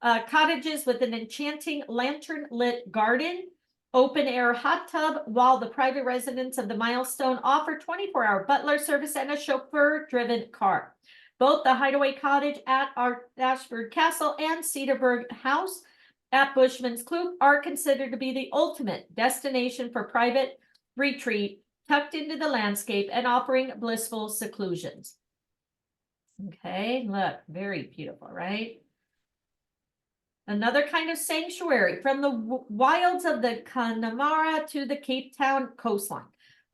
cottages with an enchanting lantern-lit garden, open-air hot tub, while the private residents of the Milestone offer 24-hour butler service and a chauffeur-driven car. Both the Hideaway Cottage at our Ashford Castle and Cedarburg House at Bushman's Kloof are considered to be the ultimate destination for private retreat, tucked into the landscape and offering blissful seclusions. Okay, look, very beautiful, right? Another kind of sanctuary, from the wilds of the Connemara to the Cape Town coastline.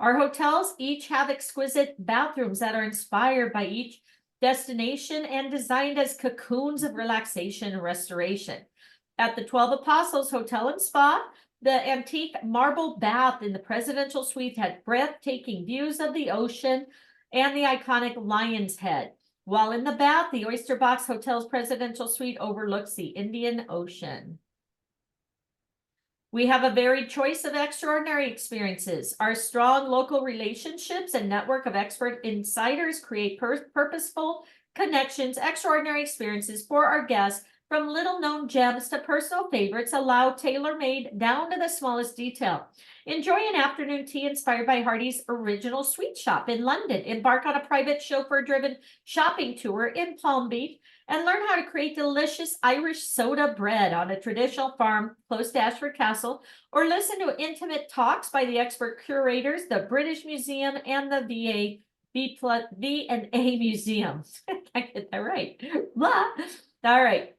Our hotels each have exquisite bathrooms that are inspired by each destination and designed as cocoons of relaxation and restoration. At the 12 Apostles Hotel and Spa, the antique marble bath in the presidential suite had breathtaking views of the ocean and the iconic Lion's Head. While in the bath, the Oyster Box Hotel's presidential suite overlooks the Indian Ocean. We have a varied choice of extraordinary experiences. Our strong local relationships and network of expert insiders create purposeful connections, extraordinary experiences for our guests From little-known gems to personal favorites, allow tailor-made down to the smallest detail. Enjoy an afternoon tea inspired by Hardy's original sweet shop in London. Embark on a private chauffeur-driven shopping tour in Palm Beach and learn how to create delicious Irish soda bread on a traditional farm close to Ashford Castle, or listen to intimate talks by the expert curators, the British Museum, and the V&A Museum. I get that right. Blah. All right.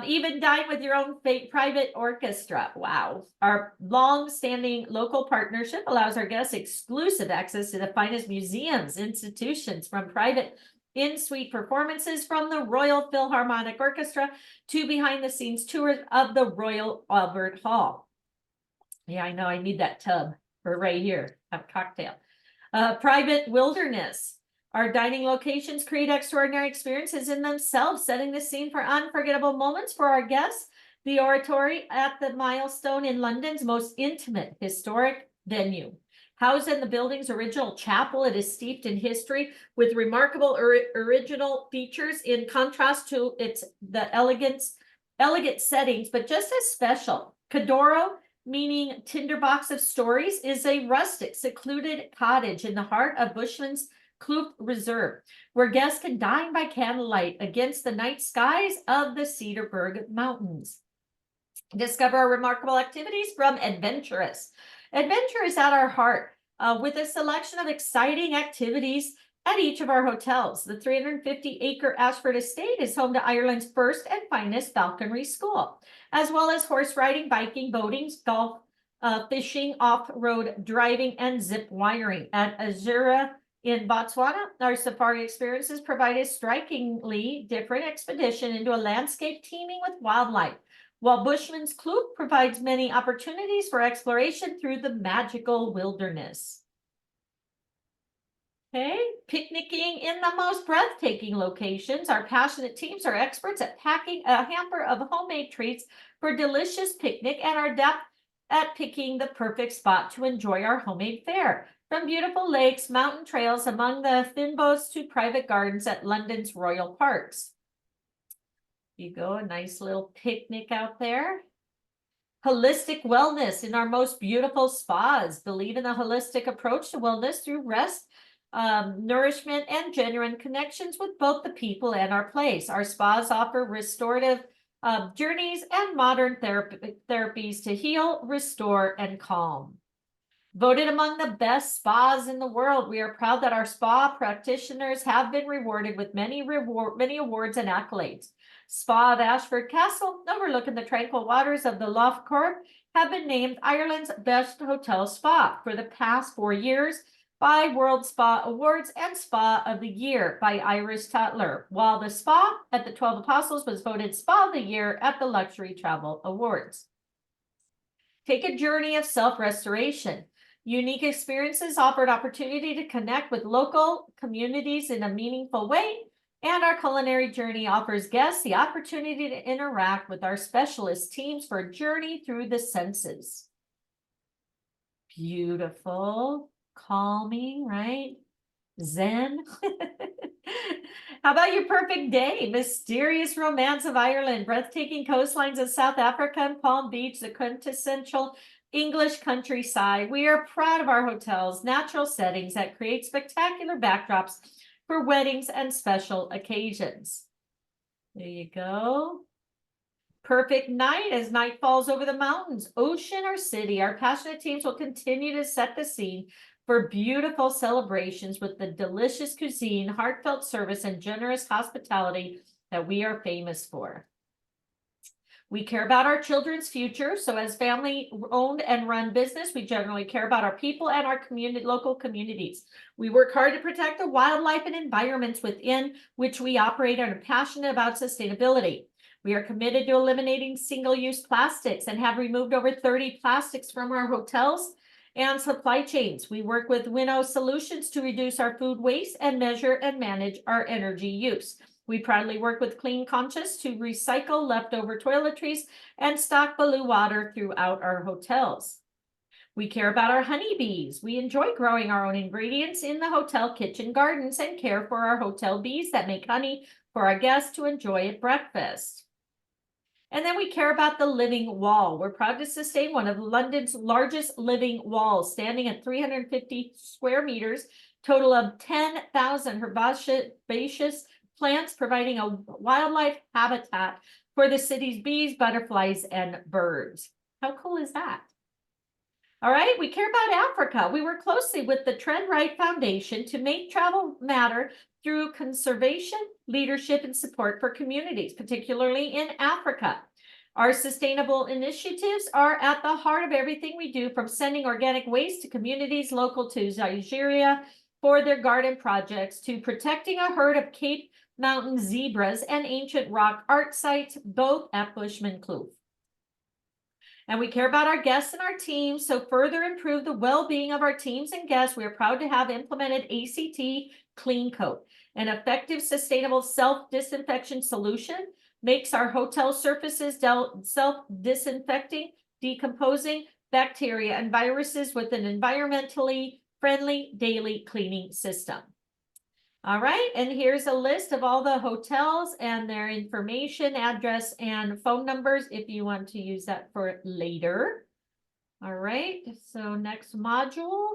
Even dine with your own private orchestra. Wow. Our long-standing local partnership allows our guests exclusive access to the finest museums, institutions, from private in-suite performances from the Royal Philharmonic Orchestra to behind-the-scenes tours of the Royal Albert Hall. Yeah, I know I need that tub for right here. Have a cocktail. Private wilderness. Our dining locations create extraordinary experiences in themselves, setting the scene for unforgettable moments for our guests. The Oratory at the Milestone in London's most intimate historic venue. Housed in the building's original chapel, it is steeped in history with remarkable original features in contrast to the elegant settings, but just as special. Cadoro, meaning tinderbox of stories, is a rustic, secluded cottage in the heart of Bushman's Kloof Reserve, where guests can dine by candlelight against the night skies of the Cedarburg Mountains. Discover remarkable activities from Adventurous. Adventure is at our heart, with a selection of exciting activities at each of our hotels. The 350-acre Ashford Estate is home to Ireland's first and finest falconry school, as well as horse riding, biking, boating, golf, fishing, off-road driving, and zip wiring. At Azura in Botswana, our safari experiences provide a strikingly different expedition into a landscape teeming with wildlife, while Bushman's Kloof provides many opportunities for exploration through the magical wilderness. Okay, picnicking in the most breathtaking locations. Our passionate teams are experts at packing a hamper of homemade treats for delicious picnic and are adept at picking the perfect spot to enjoy our homemade fare. From beautiful lakes, mountain trails among the Finbows to private gardens at London's Royal Parks. You go, a nice little picnic out there. Holistic wellness in our most beautiful spas. Believe in the holistic approach to wellness through rest, nourishment, and genuine connections with both the people and our place. Our spas offer restorative journeys and modern therapies to heal, restore, and calm. Voted among the best spas in the world, we are proud that our spa practitioners have been rewarded with many awards and accolades. Spa of Ashford Castle, overlooking the tranquil waters of the Lough Corrib, have been named Ireland's best hotel spa for the past 4 years by World Spa Awards and Spa of the Year by Irish Tatler, while the spa at the 12 Apostles was voted Spa of the Year at the Luxury Travel Awards. Take a journey of self-restoration. Unique experiences offer an opportunity to connect with local communities in a meaningful way, and our culinary journey offers guests the opportunity to interact with our specialist teams for a journey through the senses. Beautiful, calming, right? Zen. How about your perfect day? Mysterious romance of Ireland, breathtaking coastlines of South Africa and Palm Beach, the quintessential English countryside. We are proud of our hotels, natural settings that create spectacular backdrops for weddings and special occasions. There you go. Perfect night as night falls over the mountains, ocean, or city. Our passionate teams will continue to set the scene for beautiful celebrations with the delicious cuisine, heartfelt service, and generous hospitality that we are famous for. We care about our children's future. So as family-owned and run business, we generally care about our people and our local communities. We work hard to protect the wildlife and environments within which we operate and are passionate about sustainability. We are committed to eliminating single-use plastics and have removed over 30 plastics from our hotels and supply chains. We work with Winnow Solutions to reduce our food waste and measure and manage our energy use. We proudly work with Clean Conscious to recycle leftover toiletries and stock blue water throughout our hotels. We care about our honeybees. We enjoy growing our own ingredients in the hotel kitchen gardens and care for our hotel bees that make honey for our guests to enjoy at breakfast. And then we care about the living wall. We're proud to sustain one of London's largest living walls, standing at 350 square meters, total of 10,000 herbaceous plants, providing a wildlife habitat for the city's bees, butterflies, and birds. How cool is that? All right, we care about Africa. We work closely with the Trend Right Foundation to make travel matter through conservation, leadership, and support for communities, particularly in Africa. Our sustainable initiatives are at the heart of everything we do, from sending organic waste to communities local to Nigeria for their garden projects, to protecting a herd of Cape Mountain zebras and ancient rock art sites, both at Bushman Kloof. And we care about our guests and our teams. So further improve the well-being of our teams and guests, we are proud to have implemented ACT Clean Coat, an effective, sustainable self-disinfection solution. Makes our hotel surfaces self-disinfecting, decomposing bacteria and viruses with an environmentally friendly daily cleaning system. All right, and here's a list of all the hotels and their information, address, and phone numbers if you want to use that for later. All right, so next module.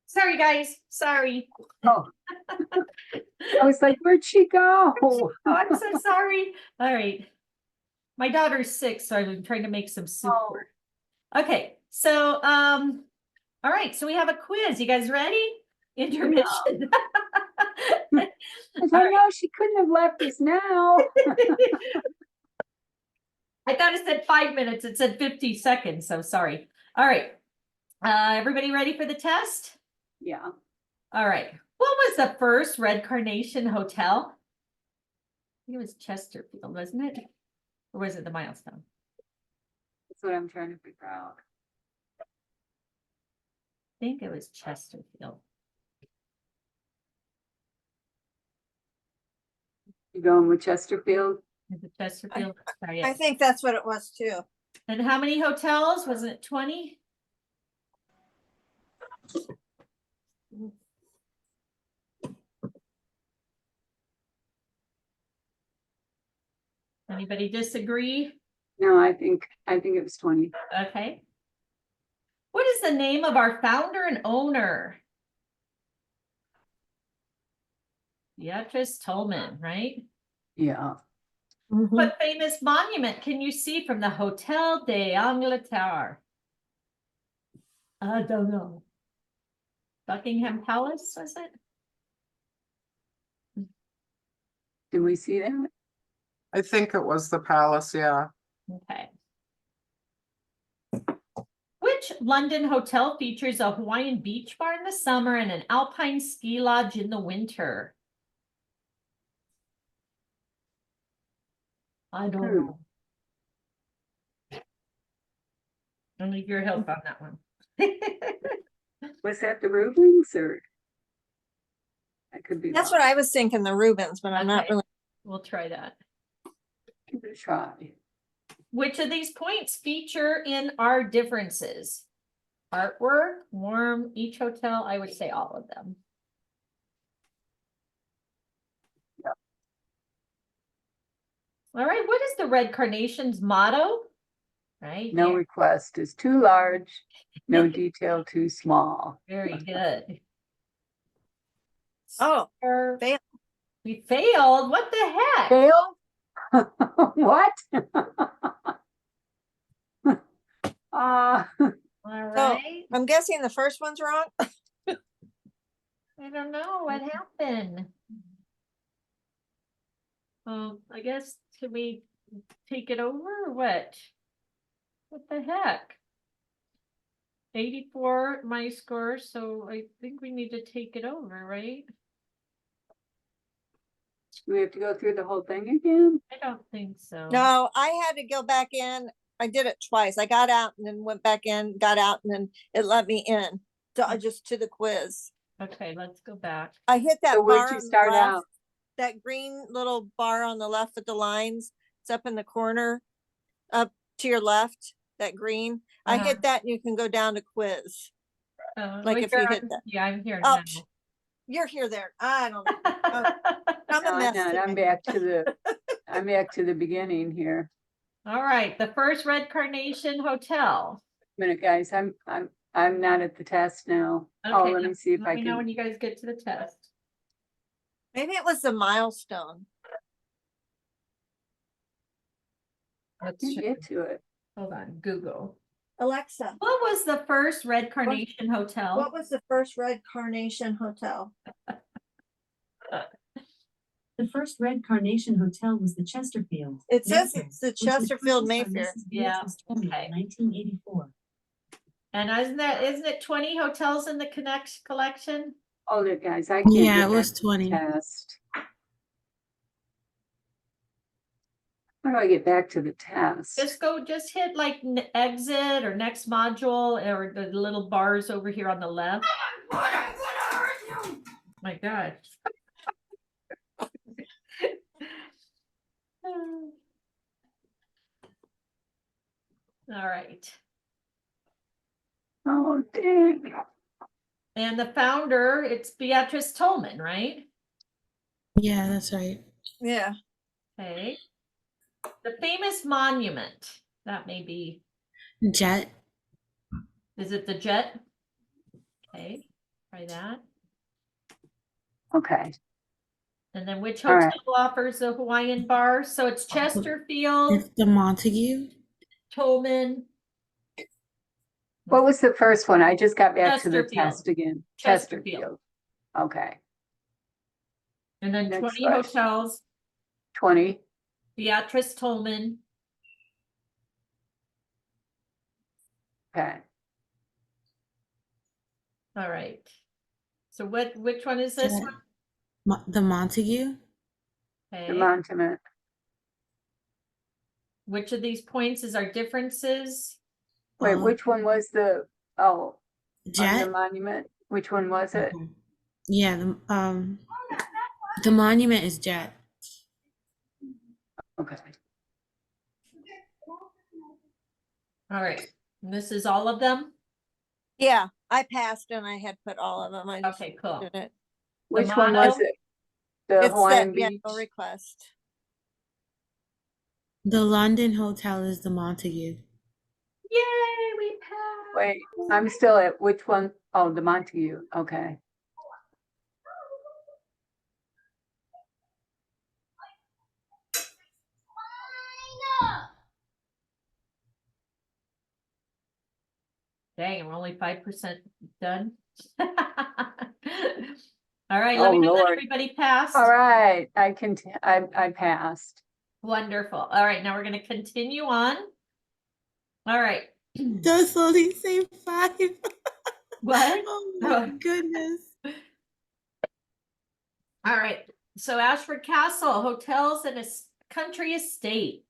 Sorry, guys. Sorry. Oh. I was like, where'd she go? Oh, I'm so sorry. All right. My daughter's sick, so I'm trying to make some soup. Oh. Okay, so all right, so we have a quiz. You guys ready? Intermission. I don't know, she couldn't have left us now. I thought it said 5 minutes. It said 50 seconds, so sorry. All right. Everybody ready for the test? Yeah, All right. What was the first Red Carnation Hotel? I think it was Chesterfield, wasn't it? Or was it the Milestone? that's what I'm trying to figure out. I think it was Chesterfield. You going with Chesterfield? Is it Chesterfield? Sorry, I yes. think that's what it was too. And how many hotels? Was it 20? Anybody disagree? No, I think it was 20. Okay. What is the name of our founder and owner? Beatrice Tolman, right? Yeah. What famous monument can you see from the Hotel d'Angleterre? I don't know. Buckingham Palace, was it? Did we see that? I think it was the palace, yeah. Okay. Which London hotel features a Hawaiian beach bar in the summer and an alpine ski lodge in the winter? I don't know. I'll need your help on that one. Was that the Rubens or? I could be. That's wrong. what I was thinking, the Rubens, but I'm not Okay. really. We'll try that. Give it a try. Which of these points feature in our differences? Artwork, warm, each hotel, I would say all of them. Yep. All right, what is the Red Carnation's motto? Right No here. request is too large, no detail too small. Very good. Oh, Or- failed. We failed, what the heck? Fail? What? All So right, I'm guessing the first one's wrong. I don't know what happened. I guess, should we take it over or what? What the heck? 84 my score, so I think we need to take it over, right? Do we have to go through the whole thing again? I don't think so. No, I had to go back in. I did it twice. I got out and then went back in, got out, and then it let me in. So I just to the quiz. Okay, let's go back. I hit that So where'd bar you on the start left, out? that green little bar on the left with the lines. It's up in the corner, up to your left, that green. I Uh-huh. hit that and you can go down to quiz. Like Well, if you you're hit on- that. Yeah, I'm here Oh, now. you're here there. I don't know. I'm No, a I'm mess not. I'm today. back to the, I'm back to the beginning here. All right, the first Red Carnation Hotel. Minute, guys, I'm not at the test now. Oh, Okay, let me see if I let me know when can. you guys get to the test. Maybe it was the milestone. Let's Can't check. get to it. Hold on, Google. Alexa, What was the first Red Carnation Hotel? what was the first Red Carnation Hotel? The first Red Carnation Hotel was the Chesterfield. It says Mayfair, it's the which was Chesterfield purchased by Mayfair. Mrs. Yeah, Beatrice Tolman okay. in 1984. And isn't it 20 hotels in the Connect collection? Hold it, guys. I can't Yeah, get it was back to the 20. test. How do I get back to the test? Just hit like exit or next module or the little bars over here on the left. My God. All right. Oh, dang. And the founder, it's Beatrice Tolman, right? Yeah, that's right. Yeah. Okay. The famous monument, that may be, Jet. is it the Jet? Okay, try that. Okay. And then which All hotel right. offers a Hawaiian bar? So it's Chesterfield, It's the Montague. Tolman, What was the first one? I just got back to the Chesterfield. test again. Chesterfield. Okay. and then Next 20 question. hotels, 20. Beatrice Tolman. Okay. All right. So which one is this Jet. one? The Montague. The Okay. monument. Which of these points is our differences? Wait, which one was the, oh, on the Jet. monument? Which one was it? Yeah, the monument is Jet. Okay. All right. And this is all of them? Yeah, I passed and I had put all of them. I just Okay, cool. did it. Which one was motto? it? The It's Hawaiian that, yeah, Beach? no request. The London hotel is the Montague. Yay, we passed. Wait, I'm still at which one? Oh, the Montague. Okay. Dang, we're only 5% done. All right, Oh, let me know that Lord. everybody passed. All right, I passed. Wonderful. All right, now we're going to continue on. All right. Does only say 5. What? Oh my Oh. goodness. All right. So Ashford Castle, hotels and a country estate.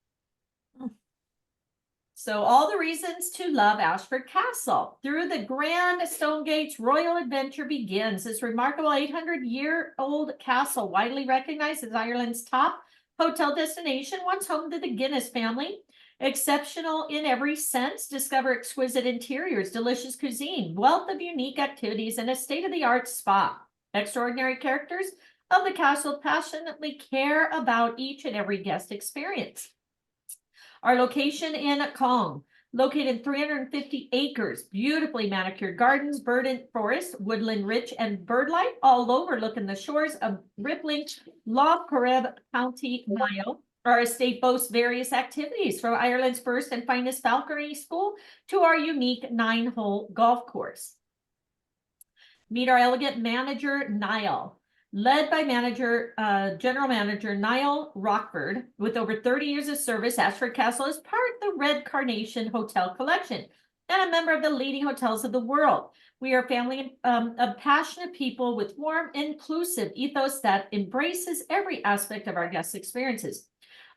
So all the reasons to love Ashford Castle. Through the grand stone gates, royal adventure begins. This remarkable 800-year-old castle, widely recognized as Ireland's top hotel destination, once home to the Guinness family. Exceptional in every sense. Discover exquisite interiors, delicious cuisine, wealth of unique activities, and a state-of-the-art spa. Extraordinary characters of the castle passionately care about each and every guest experience. Our location in Cong, located 350 acres, beautifully manicured gardens, verdant forest, woodland rich, and bird life all overlooking the shores of rippling Lough Corrib County, Mayo. Our estate boasts various activities, from Ireland's first and finest falconry school to our unique 9-hole golf course. Meet our elegant manager, Niall. Led by General Manager Niall Rockford, with over 30 years of service, Ashford Castle is part of the Red Carnation Hotel Collection and a member of the leading hotels of the world. We are a family of passionate people with warm, inclusive ethos that embraces every aspect of our guest experiences.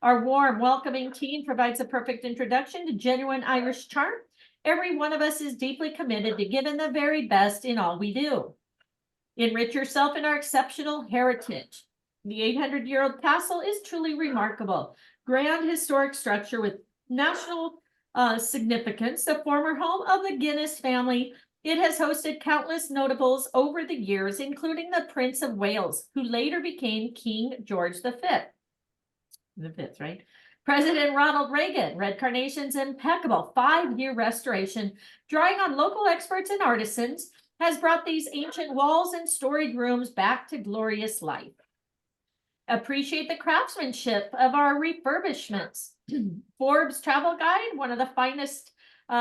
Our warm, welcoming team provides a perfect introduction to genuine Irish charm. Every one of us is deeply committed to giving the very best in all we do. Enrich yourself in our exceptional heritage. The 800-year-old castle is truly remarkable. Grand historic structure with national significance, the former home of the Guinness family. It has hosted countless notables over the years, including the Prince of Wales, who later became King George V. The fifth, right? President Ronald Reagan. Red Carnation's impeccable 5-year restoration, drawing on local experts and artisans, has brought these ancient walls and storied rooms back to glorious life. Appreciate the craftsmanship of our refurbishments. Forbes Travel Guide, one of the finest,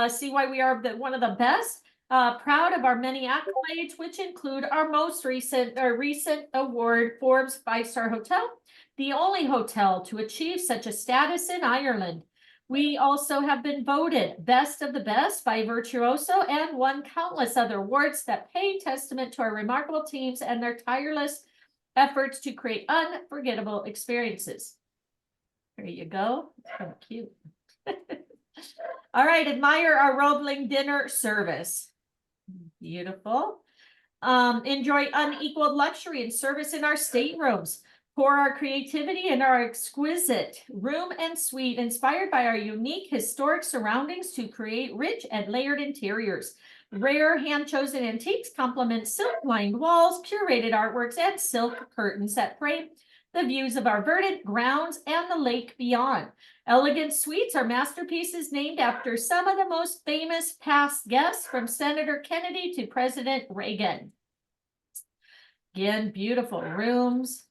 see why we are one of the best. Proud of our many accolades, which include our most recent award, Forbes 5-star Hotel, the only hotel to achieve such a status in Ireland. We also have been voted best of the best by Virtuoso and won countless other awards that pay testament to our remarkable teams and their tireless efforts to create unforgettable experiences. There you go. It's kind of cute. All right, admire our Roebling dinner service. Beautiful. Enjoy unequaled luxury and service in our staterooms. Pour our creativity in our exquisite room and suite, inspired by our unique historic surroundings to create rich and layered interiors. Rare hand-chosen antiques complement silk-lined walls, curated artworks, and silk curtains that frame the views of our verdant grounds and the lake beyond. Elegant suites are masterpieces named after some of the most famous past guests, from Senator Kennedy to President Reagan. Again, beautiful rooms.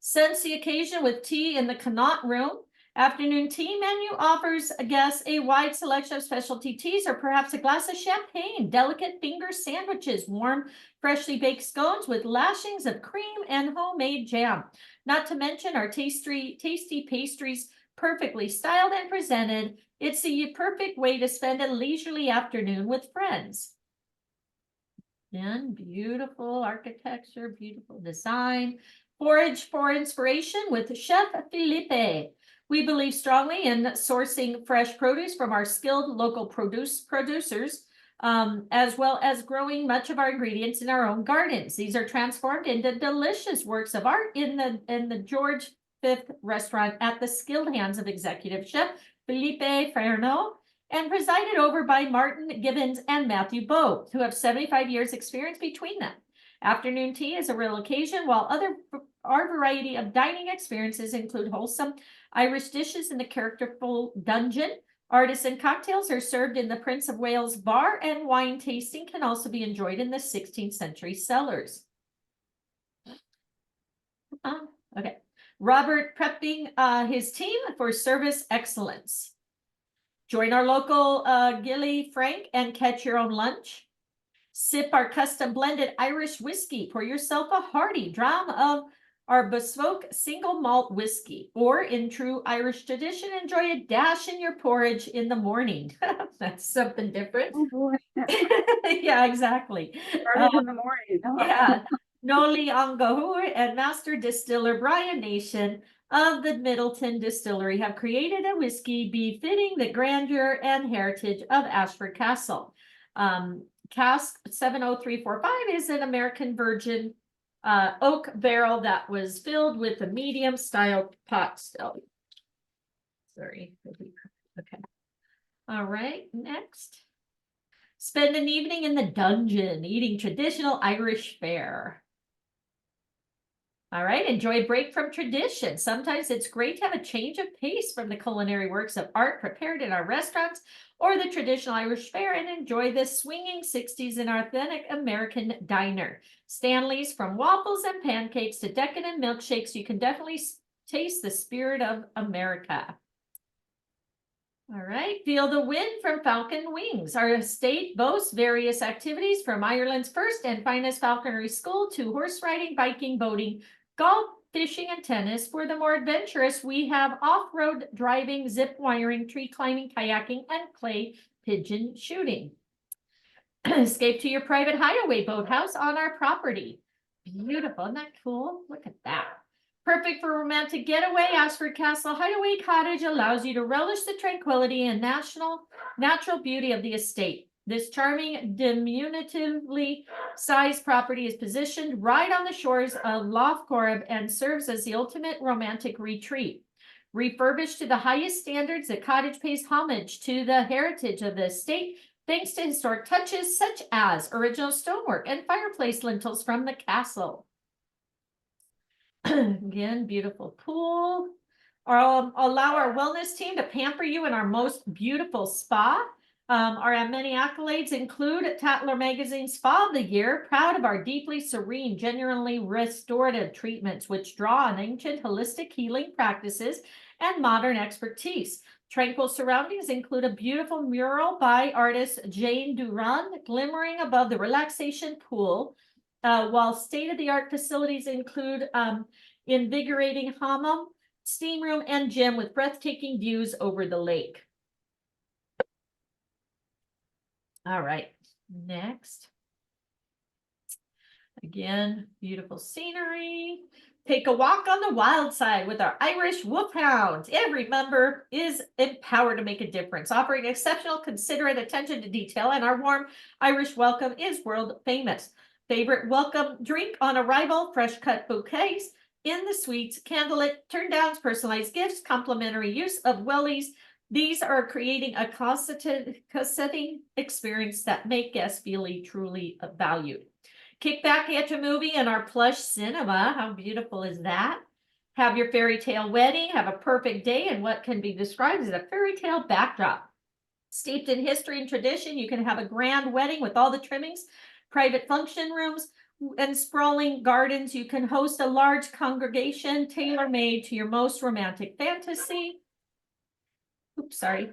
Sense the occasion with tea in the Connaught Room. Afternoon tea menu offers guests a wide selection of specialty teas, or perhaps a glass of champagne, delicate finger sandwiches, warm, freshly baked scones with lashings of cream and homemade jam. Not to mention our tasty pastries, perfectly styled and presented. It's the perfect way to spend a leisurely afternoon with friends. And beautiful architecture, beautiful design. Forage for inspiration with Chef Felipe. We believe strongly in sourcing fresh produce from our skilled local producers, as well as growing much of our ingredients in our own gardens. These are transformed into delicious works of art in the George V restaurant at the skilled hands of Executive Chef Felipe Ferno, and presided over by Martin Gibbons and Matthew Bowe, who have 75 years experience between them. Afternoon tea is a real occasion, while our variety of dining experiences include wholesome Irish dishes in the characterful dungeon. Artisan cocktails are served in the Prince of Wales bar, and wine tasting can also be enjoyed in the 16th century cellars. Okay. Robert prepping his team for service excellence. Join our local Gilly Frank and catch your own lunch. Sip our custom blended Irish whiskey. Pour yourself a hearty dram of our bespoke single malt whiskey. Or in true Irish tradition, enjoy a dash in your porridge in the morning. That's something different. Oh, boy. Yeah, exactly. Started in the morning. Huh? Yeah. Noli Angahur and master distiller Brian Nation of the Middleton Distillery have created a whiskey befitting the grandeur and heritage of Ashford Castle. Cask 70345 is an American virgin oak barrel that was filled with a medium style pot still. Sorry. Okay. All right, next. Spend an evening in the dungeon eating traditional Irish fare. All right, enjoy a break from tradition. Sometimes it's great to have a change of pace from the culinary works of art prepared in our restaurants or the traditional Irish fare and enjoy the swinging 60s and authentic American diner. Stanley's, from waffles and pancakes to decadent milkshakes, you can definitely taste the spirit of America. All right, feel the wind from Falcon Wings. Our estate boasts various activities from Ireland's first and finest falconry school to horse riding, biking, boating, golf, fishing, and tennis. For the more adventurous, we have off-road driving, zip wiring, tree climbing, kayaking, and clay pigeon shooting. Escape to your private hideaway boathouse on our property. Beautiful, isn't that cool? Look at that. Perfect for romantic getaway, Ashford Castle Hideaway Cottage allows you to relish the tranquility and natural beauty of the estate. This charming, diminutively sized property is positioned right on the shores of Lough Corrib and serves as the ultimate romantic retreat. Refurbished to the highest standards, the cottage pays homage to the heritage of the estate, thanks to historic touches such as original stonework and fireplace lintels from the castle. Again, beautiful pool. Allow our wellness team to pamper you in our most beautiful spa. Our many accolades include Tatler Magazine Spa of the Year, proud of our deeply serene, genuinely restorative treatments, which draw on ancient holistic healing practices and modern expertise. Tranquil surroundings include a beautiful mural by artist Jane Durand, glimmering above the relaxation pool, while state-of-the-art facilities include invigorating hammam, steam room, and gym with breathtaking views over the lake. All right, next. Again, beautiful scenery. Take a walk on the wild side with our Irish Wolfhounds. Every member is empowered to make a difference, offering exceptional, considerate attention to detail, and our warm Irish welcome is world famous. Favorite welcome drink on arrival, fresh cut bouquets in the suites, candlelit turn downs, personalized gifts, complimentary use of wellies. These are creating a setting experience that make guests feel truly valued. Kick back at a movie in our plush cinema. How beautiful is that? Have your fairy tale wedding, have a perfect day in what can be described as a fairy tale backdrop. Steeped in history and tradition, you can have a grand wedding with all the trimmings, private function rooms, and sprawling gardens. You can host a large congregation tailor-made to your most romantic fantasy. Oops, sorry.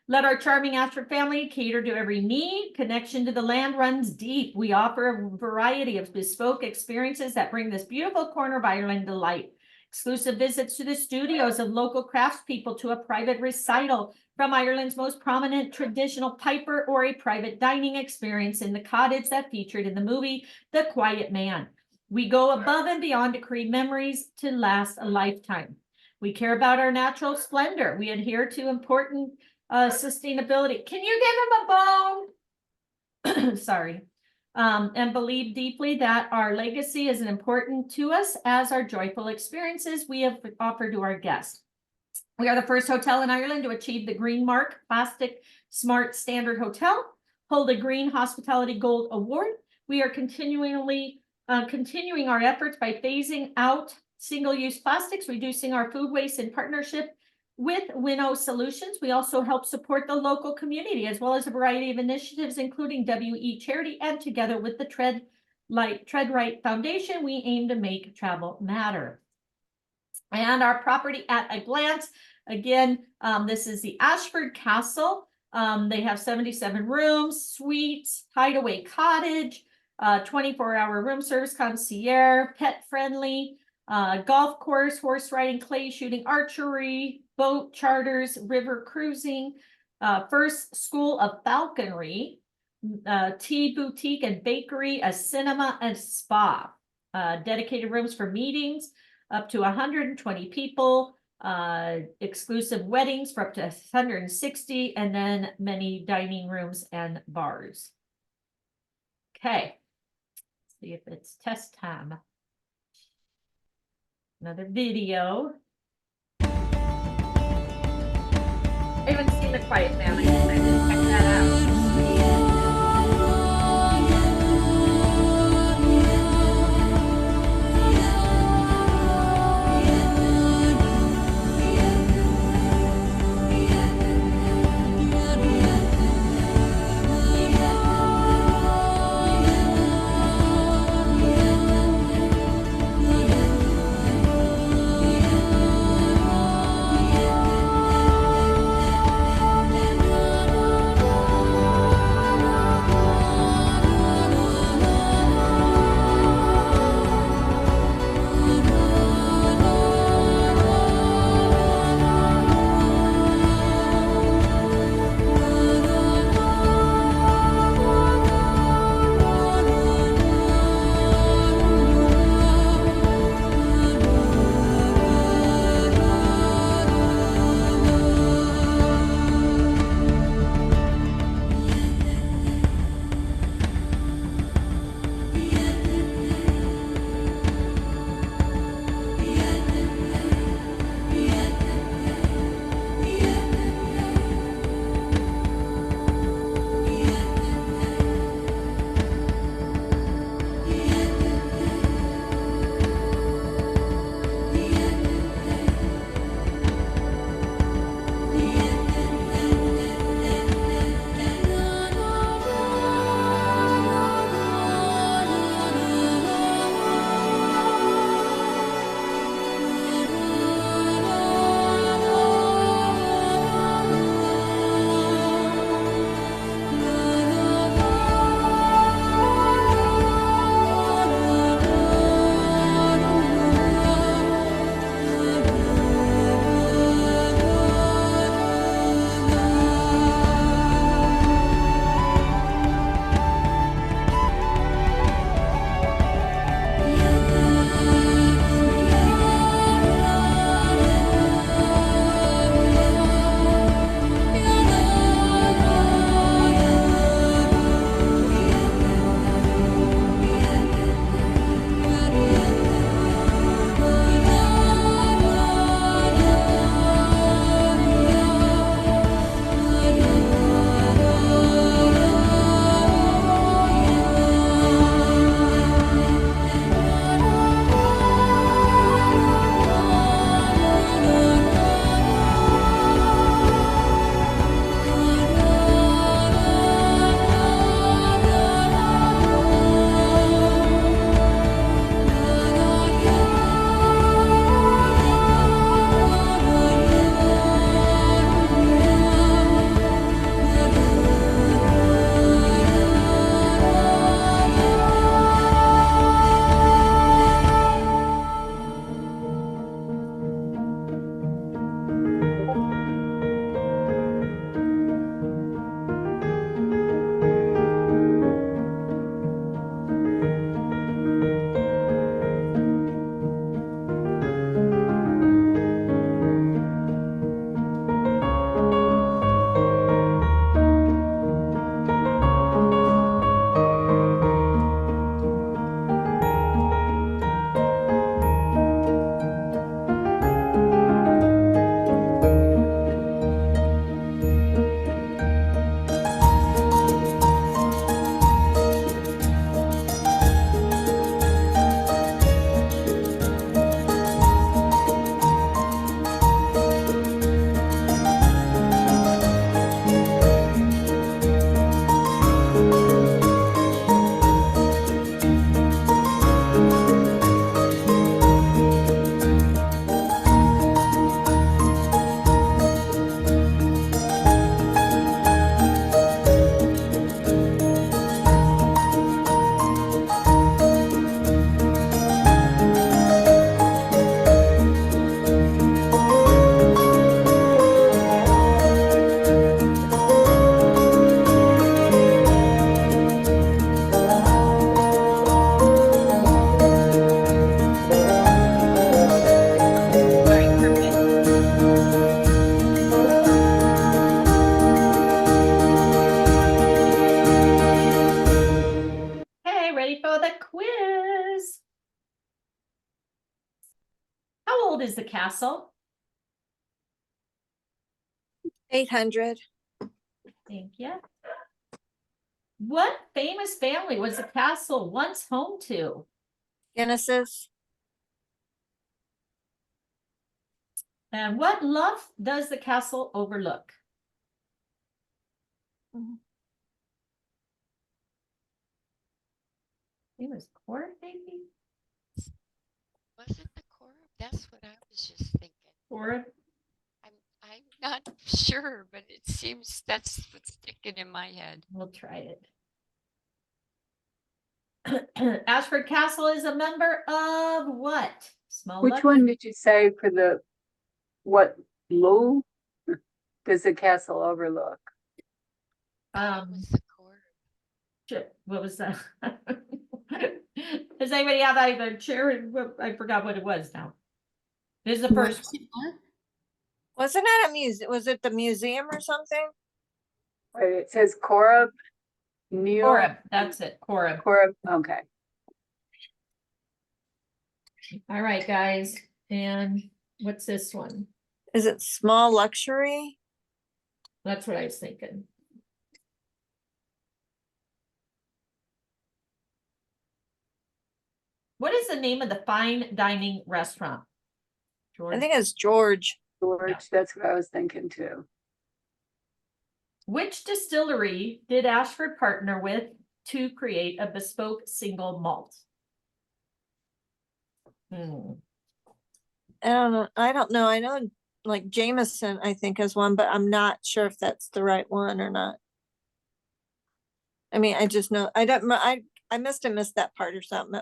Let our charming Ashford family cater to every need. Connection to the land runs deep. We offer a variety of bespoke experiences that bring this beautiful corner of Ireland to light. Exclusive visits to the studios of local craftspeople, to a private recital from Ireland's most prominent traditional piper, or a private dining experience in the cottage that featured in the movie The Quiet Man. We go above and beyond to create memories to last a lifetime. We care about our natural splendor. We adhere to important sustainability. Can you give him a bone? Sorry. And believe deeply that our legacy is important to us as our joyful experiences we have offered to our guests. We are the first hotel in Ireland to achieve the Green Mark Plastic Smart Standard Hotel, hold a Green Hospitality Gold Award. We are continually continuing our efforts by phasing out single-use plastics, reducing our food waste in partnership with Winnow Solutions. We also help support the local community as well as a variety of initiatives, including WE Charity, and together with the Tread Right Foundation, we aim to make travel matter. And our property at a glance, again, this is the Ashford Castle. They have 77 rooms, suites, hideaway cottage, 24-hour room service, concierge, pet friendly, golf course, horse riding, clay shooting, archery, boat charters, river cruising, first school of falconry, tea boutique and bakery, a cinema and spa, dedicated rooms for meetings up to 120 people, exclusive weddings for up to 160, and then many dining rooms and bars. Okay, let's see if it's test time. Another video. I haven't seen The Quiet Family. I need to check that out. old is the castle? 800. Thank you. What famous family was the castle once home to? Genesis. And what lough does the castle overlook? Mhm. It was Court, maybe? Was it the core? That's what I was just thinking. Or I'm not sure, but it seems that's what's sticking in my head. we'll try it. Ashford Castle is a member of what? Small Which Lough? one did you say for the, what, low does the castle overlook? It was the core. Shit, what was that? Does anybody have either chair? I forgot what it was now. This is the first one. What? Wasn't it a museum? Was it the museum or something? Wait, it says Corab, Neil. Corab, that's it, Corab. Corab, okay. All right, guys, and what's this one? Is it small luxury? That's what I was thinking. What is the name of the fine dining restaurant? George? I think it's George. George, that's what I was thinking too. Which distillery did Ashford partner with to create a bespoke single malt? I don't know. I know like Jameson, I think is one, but I'm not sure if that's the right one or not. I mean, I just know, I must have missed that part or something,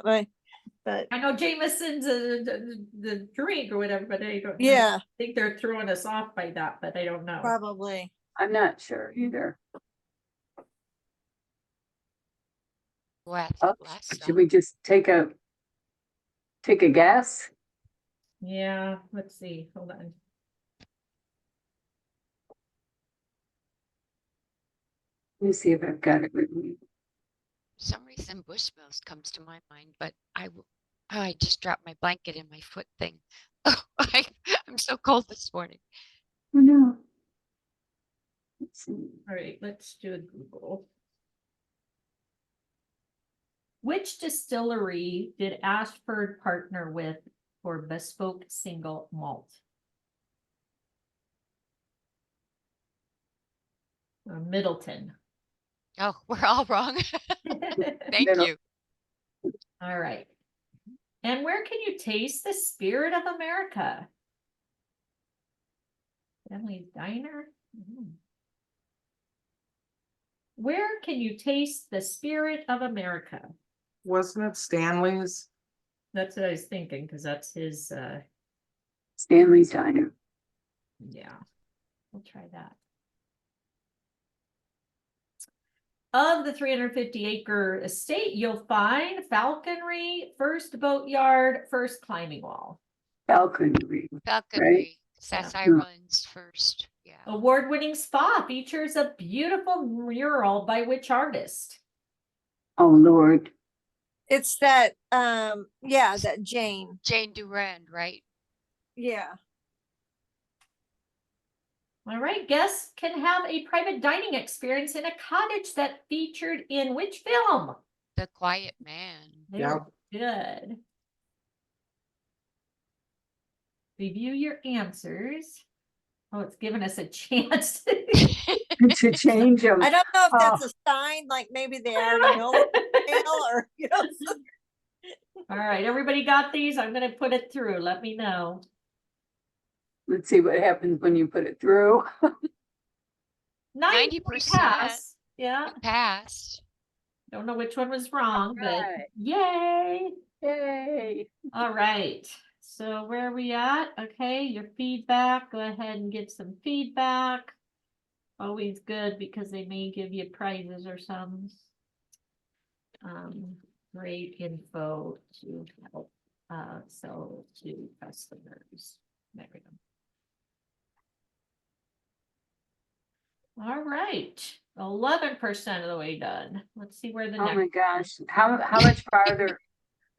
but I know Jameson's the drink or whatever, but I don't yeah, think they're throwing us off by that, but I don't know. probably. I'm not sure either. Well, Oh, last should time. we just take a guess? Yeah, let's see, hold on. Let me see if I've got it written. For some reason, Bushmills comes to my mind, but I just dropped my blanket in my foot thing. Oh, I'm so cold this morning. Oh no. Let's see. All right, let's do a Google. Which distillery did Ashford partner with for bespoke single malt? Middleton. Oh, we're all wrong. Thank Middle. you. All right. And where can you taste the spirit of America? Family's Diner? Where can you taste the spirit of America? Wasn't it Stanley's? That's what I was thinking, because that's his, Stanley's Diner. yeah, we'll try that. Of the 350-acre estate, you'll find falconry, first boatyard, first climbing wall. Falconry. Falconry. That's Yeah. Ireland's first. Yeah. Award-winning spa features a beautiful mural by which artist? Oh Lord. It's that, yeah, that Jane. Jane Durand, right? Yeah. All right, guests can have a private dining experience in a cottage that featured in which film? The Quiet Man. Very good. Review your answers. Oh, it's given us a chance To change them. I don't know if Oh. that's a sign, like maybe they already know what or, you know. All right, everybody got these? I'm gonna put it through. Let me know. Let's see what happens when you put it through. 90%. pass. Yeah, Passed. don't know which one was wrong, but Alright. yay. Yay. All right, so where are we at? Okay, your feedback, go ahead and give some feedback. Always good because they may give you prizes or some. Great info to help sell to customers. There we go. All right, 11% of the way done. Let's see where the Oh next. my gosh. How much farther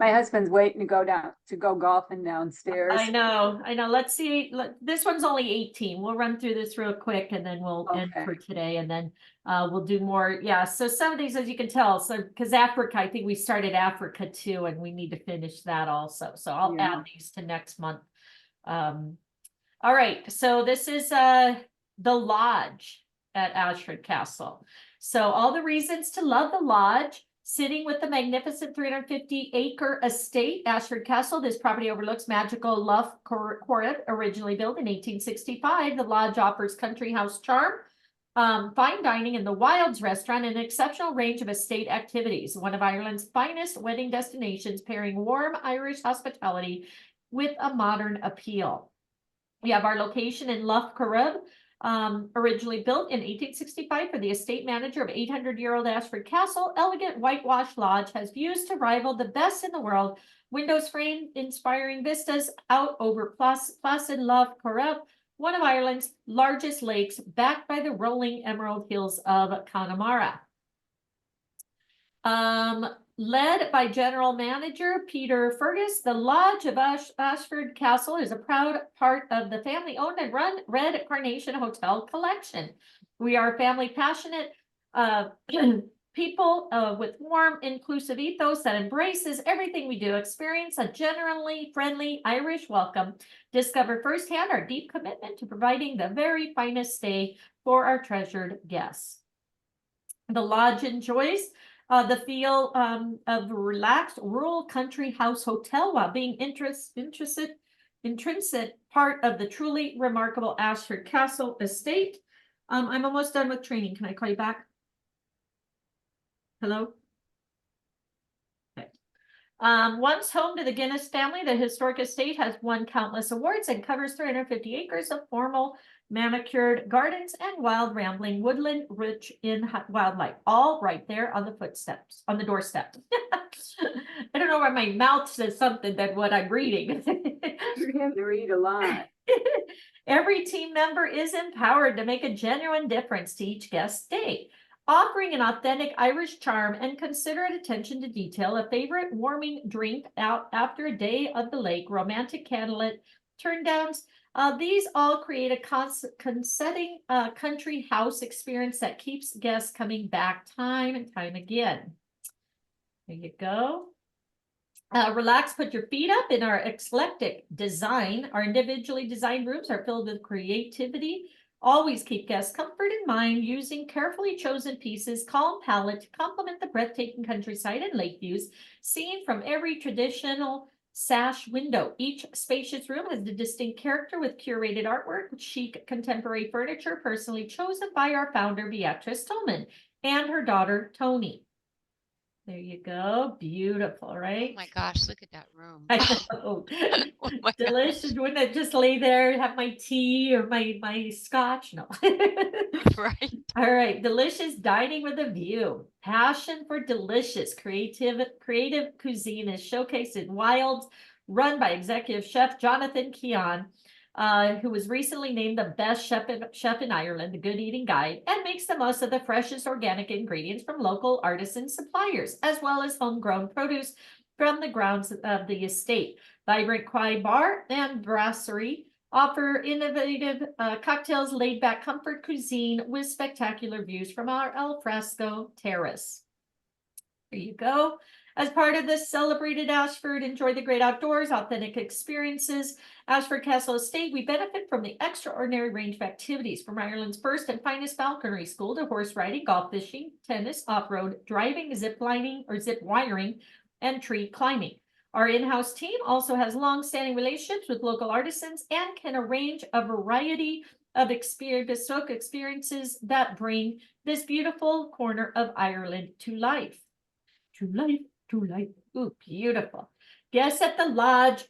My husband's waiting to go golfing downstairs. I know. Let's see. This one's only 18. We'll run through this real quick and then we'll end for Okay. today, and then we'll do more. Yeah. So some of these, as you can tell, so because Africa, I think we started Africa too, and we need to finish that also. So I'll Yeah. add these to next month. All right. So this is the lodge at Ashford Castle. So all the reasons to love the lodge. Sitting with the magnificent 350-acre estate, Ashford Castle, this property overlooks magical Lough Corrib, originally built in 1865. The lodge offers country house charm, fine dining in the Wilds restaurant, and an exceptional range of estate activities. One of Ireland's finest wedding destinations, pairing warm Irish hospitality with a modern appeal. We have our location in Lough Corrib, originally built in 1865 for the estate manager of 800-year-old Ashford Castle. Elegant whitewashed lodge has views to rival the best in the world. Windows frame inspiring vistas out over placid Lough Corrib, one of Ireland's largest lakes, backed by the rolling emerald hills of Connemara. Led by General Manager Peter Fergus, the Lodge of Ashford Castle is a proud part of the family-owned and run Red Carnation Hotel collection. We are family passionate people with warm, inclusive ethos that embraces everything we do. Experience a generally friendly Irish welcome. Discover firsthand our deep commitment to providing the very finest stay for our treasured guests. The lodge enjoys the feel of a relaxed rural country house hotel while being intrinsic part of the truly remarkable Ashford Castle estate. I'm almost done with training. Can I call you back? Hello? Okay. Once home to the Guinness family, the historic estate has won countless awards and covers 350 acres of formal manicured gardens and wild rambling woodland rich in wildlife, all right there on the doorstep. I don't know why my mouth says something than what I'm reading. You have to read a lot. Every team member is empowered to make a genuine difference to each guest's day, offering an authentic Irish charm and considerate attention to detail, a favorite warming drink out after a day of the lake, romantic candlelit turn downs. These all create a consetting country house experience that keeps guests coming back time and time again. There you go. Relax, put your feet up in our eclectic design. Our individually designed rooms are filled with creativity. Always keep guests' comfort in mind, using carefully chosen pieces, calm palette to complement the breathtaking countryside and lake views seen from every traditional sash window. Each spacious room has a distinct character with curated artwork, chic contemporary furniture, personally chosen by our founder, Beatrice Tolman, and her daughter, Tony. There you go. Beautiful, right? Oh my gosh, look at that room. I know. Oh my Delicious. gosh. Wouldn't I just lay there, have my tea or my scotch? No. Right. All right. Delicious dining with a view. Passion for delicious creative cuisine is showcased in Wilds, run by executive chef Jonathan Keon, who was recently named the best chef in Ireland, the Good Eating Guide, and makes the most of the freshest organic ingredients from local artisan suppliers, as well as homegrown produce from the grounds of the estate. Vibrant Quai Bar and Brasserie offer innovative cocktails, laid-back comfort cuisine with spectacular views from our al fresco terrace. There you go. As part of this celebrated Ashford, enjoy the great outdoors, authentic experiences. Ashford Castle Estate, we benefit from the extraordinary range of activities, from Ireland's first and finest falconry school to horse riding, golf fishing, tennis, off-road, driving, zip lining or zip wiring, and tree climbing. Our in-house team also has long-standing relationships with local artisans and can arrange a variety of bespoke experiences that bring this beautiful corner of Ireland to life. To life, to life. Ooh, beautiful. Guests at the lodge.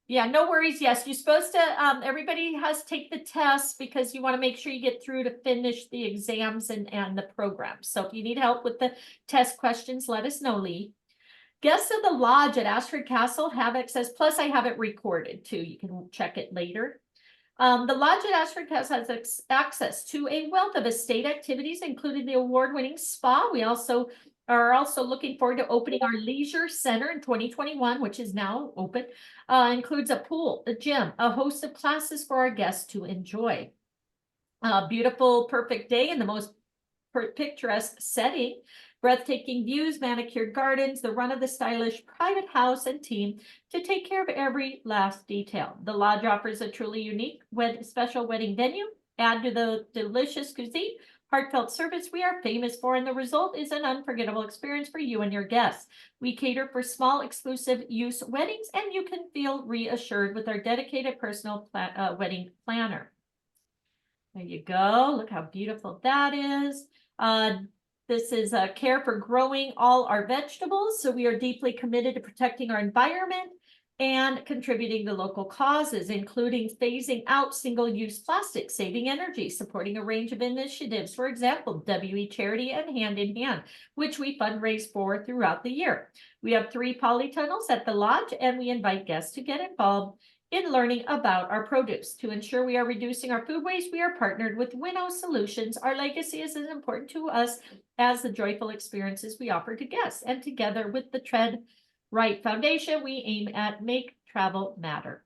Yeah, no worries. Yes, you're supposed to, everybody has to take the test because you want to make sure you get through to finish the exams and the program. So if you need help with the test questions, let us know, Lee. Guests of the lodge at Ashford Castle have access, plus I have it recorded too. You can check it later. The lodge at Ashford Castle has access to a wealth of estate activities, including the award-winning spa. We also are also looking forward to opening our leisure center in 2021, which is now open. Includes a pool, a gym, a host of classes for our guests to enjoy. A beautiful, perfect day in the most picturesque setting, breathtaking views, manicured gardens, the run of the stylish private house and team to take care of every last detail. The lodge offers a truly unique special wedding venue. Add to the delicious cuisine, heartfelt service we are famous for, and the result is an unforgettable experience for you and your guests. We cater for small, exclusive use weddings, and you can feel reassured with our dedicated personal wedding planner. There you go. Look how beautiful that is. This is care for growing all our vegetables. So we are deeply committed to protecting our environment and contributing to local causes, including phasing out single-use plastic, saving energy, supporting a range of initiatives, for example, WE Charity and Hand in Hand, which we fundraise for throughout the year. We have 3 polytunnels at the lodge, and we invite guests to get involved in learning about our produce. To ensure we are reducing our food waste, we are partnered with Winnow Solutions. Our legacy is as important to us as the joyful experiences we offer to guests. And together with the Tread Right Foundation, we aim at make travel matter.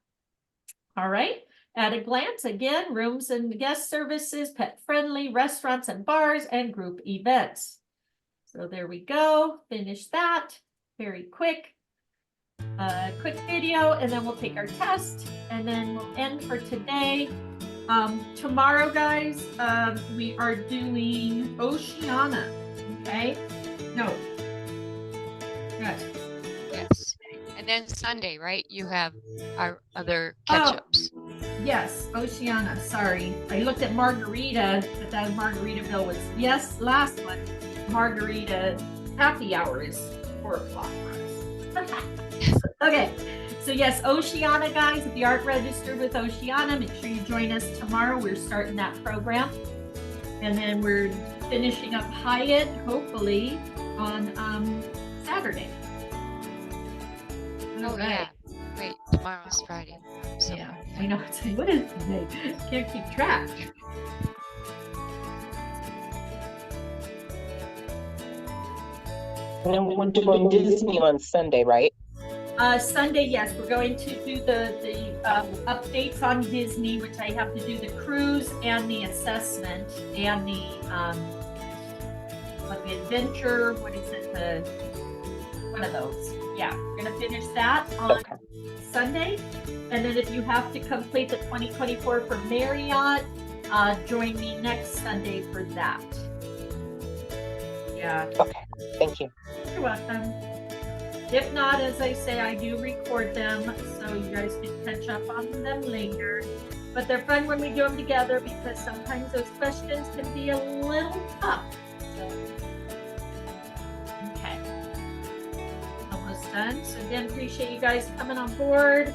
All right. At a glance, again, rooms and guest services, pet friendly, restaurants and bars, and group events. So there we go. Finish that. Very quick. Quick video, and then we'll take our test, and then we'll end for today. Tomorrow, guys, we are doing Oceana. Okay? No. Yes. Yes. And then Sunday, right? You have our other catch-ups. Yes, Oceana. Sorry. I looked at Margarita, but that Margaritaville was, yes, last one. Margarita happy hour is 4 o'clock for us. Okay, so yes, Oceana, guys, if you aren't registered with Oceana, make sure you join us tomorrow. We're starting that program. And then we're finishing up Hyatt, hopefully, on Saturday. Oh, yeah. Wait, tomorrow's Friday. So, yeah, I know. It's like, what is today? Can't keep track. And we're doing Disney on Sunday, right? Sunday, yes, we're going to do the updates on Disney, which I have to do the cruise and the assessment and the adventure. What is it? One of those. Yeah, we're gonna finish that on Sunday, and then if you have to complete the 2024 for Marriott, join me next Sunday for that. Yeah. Okay. Thank you. You're welcome. If not, as I say, I do record them, so you guys can catch up on them later. But they're fun when we do them together because sometimes those questions can be a little tough. So, okay. Almost done. So again, appreciate you guys coming on board.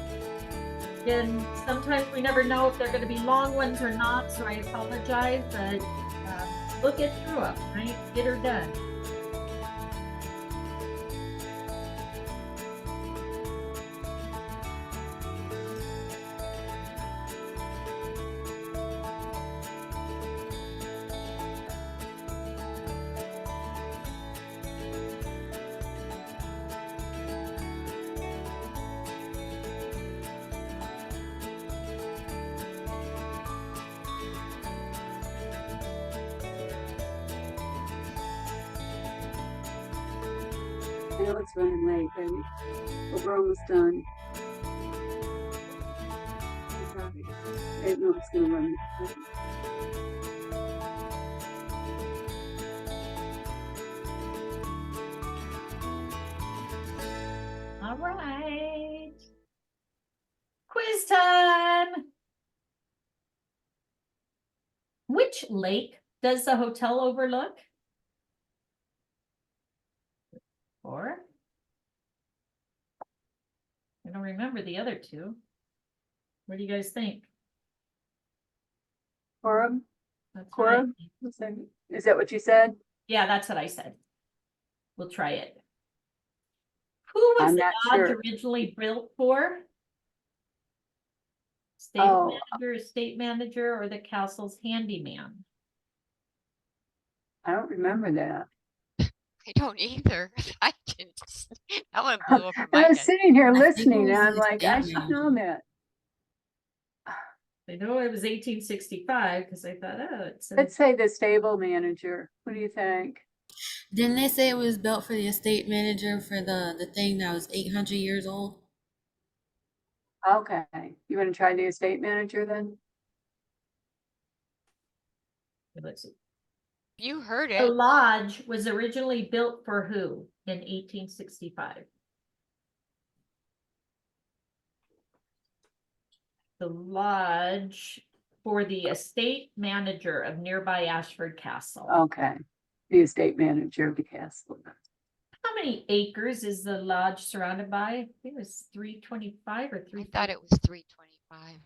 Again, sometimes we never know if they're going to be long ones or not, so I apologize, but we'll get through them, right? Get her done. I know it's running late, baby, but we're almost done. I know it's gonna run. All right. Quiz time. Which lake does the hotel overlook? Or I don't remember the other two. What do you guys think? Coram? That's what I Coram? think. Is that what you said? Yeah, that's what I said. We'll try it. Who was I'm the not lodge sure. originally built for? State Oh. manager, estate manager, or the castle's handyman? I don't remember that. I don't either. I didn't. That one blew over I my was head. sitting here I think it listening was and I'm the like, I estate should know manager. that. I know it was 1865 because I thought, oh, it's Let's say the stable manager. What do you think? Didn't they say it was built for the estate manager for the thing that was 800 years old? Okay, you want to try the estate manager then? let's see. You heard The it. lodge was originally built for who in 1865? The lodge for the estate manager of nearby Ashford Castle. Okay, the estate manager of the castle. How many acres is the lodge surrounded by? I think it was 325 or I 3. thought it was 325.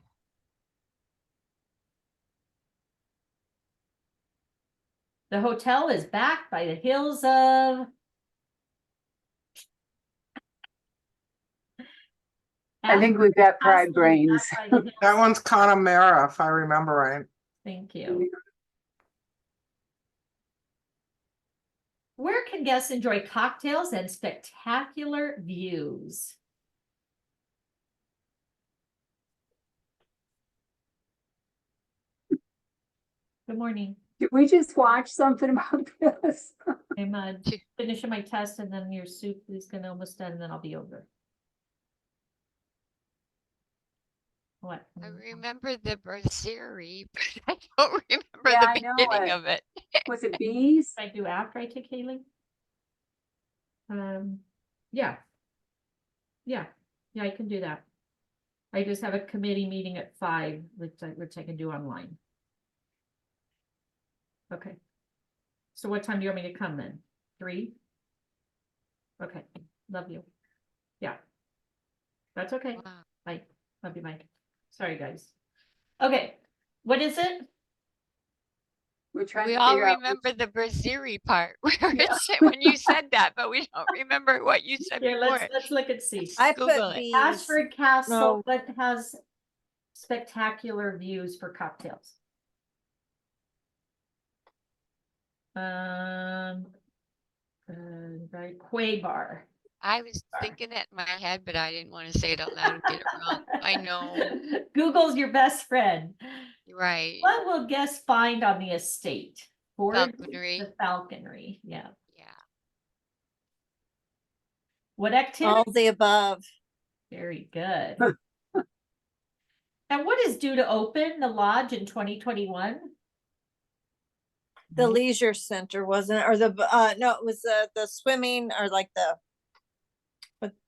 The hotel is backed by the hills of I think we've got fried Castle is brains. backed by the hills. That one's Connemara, if I remember right. Thank you. Where can guests enjoy cocktails and spectacular views? Good morning. Did we just watch something about this? I'm finishing my test and then your soup is gonna almost done and then I'll be over. What? I remember the brasserie, but I don't remember Yeah, the I know beginning it. of it. Was it bees? I do after I take Haley? Yeah. Yeah, I can do that. I just have a committee meeting at 5, which I can do online. Okay. So what time do you want me to come then? 3? Okay, love you. Yeah. That's okay. Wow. Bye. Love you, Mike. Sorry, guys. Okay, what is it? We're trying We to all figure out remember the brasserie part where Yeah. it said when you said that, but we don't remember what you said Here, before. let's look and see. I Google put it. bees. Ashford Castle, No. but has spectacular views for cocktails. Right, Quay Bar. I was thinking it in my head, but I didn't want to say it out loud and get it wrong. I know. Google's your best friend. Right. What will guests find on the estate? Forge Falconry. the falconry, yeah. Yeah. What activity? All the above. Very good. And what is due to open the lodge in 2021? The leisure center, wasn't it? Or the no, it was the swimming or like the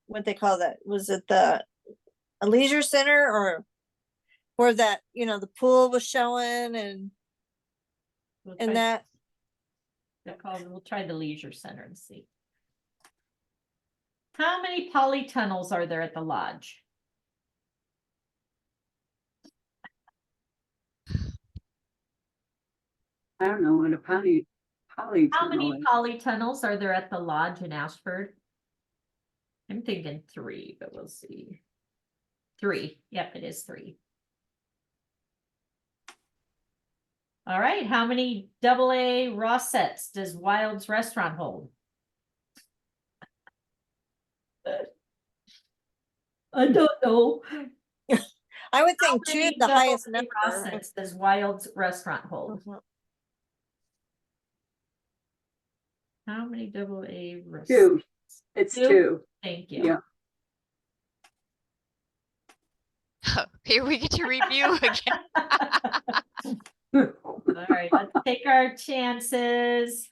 what they call that? Was it a leisure center or where that, you know, the pool was showing and that We'll try the leisure center and see. How many polytunnels are there at the lodge? I don't know what a polytunnel How many is. polytunnels are there at the lodge in Ashford? I'm thinking 3, but we'll see. 3. Yep, it is 3. All right. How many AA Rossettes does Wild's restaurant hold? I don't know. I would think How 2 many the highest AA number. Rossettes does Wild's restaurant hold? Mhm. How many AA Rossettes? 2. It's 2? 2. Thank you. Yeah. Here we get to review again. All right, let's take our chances.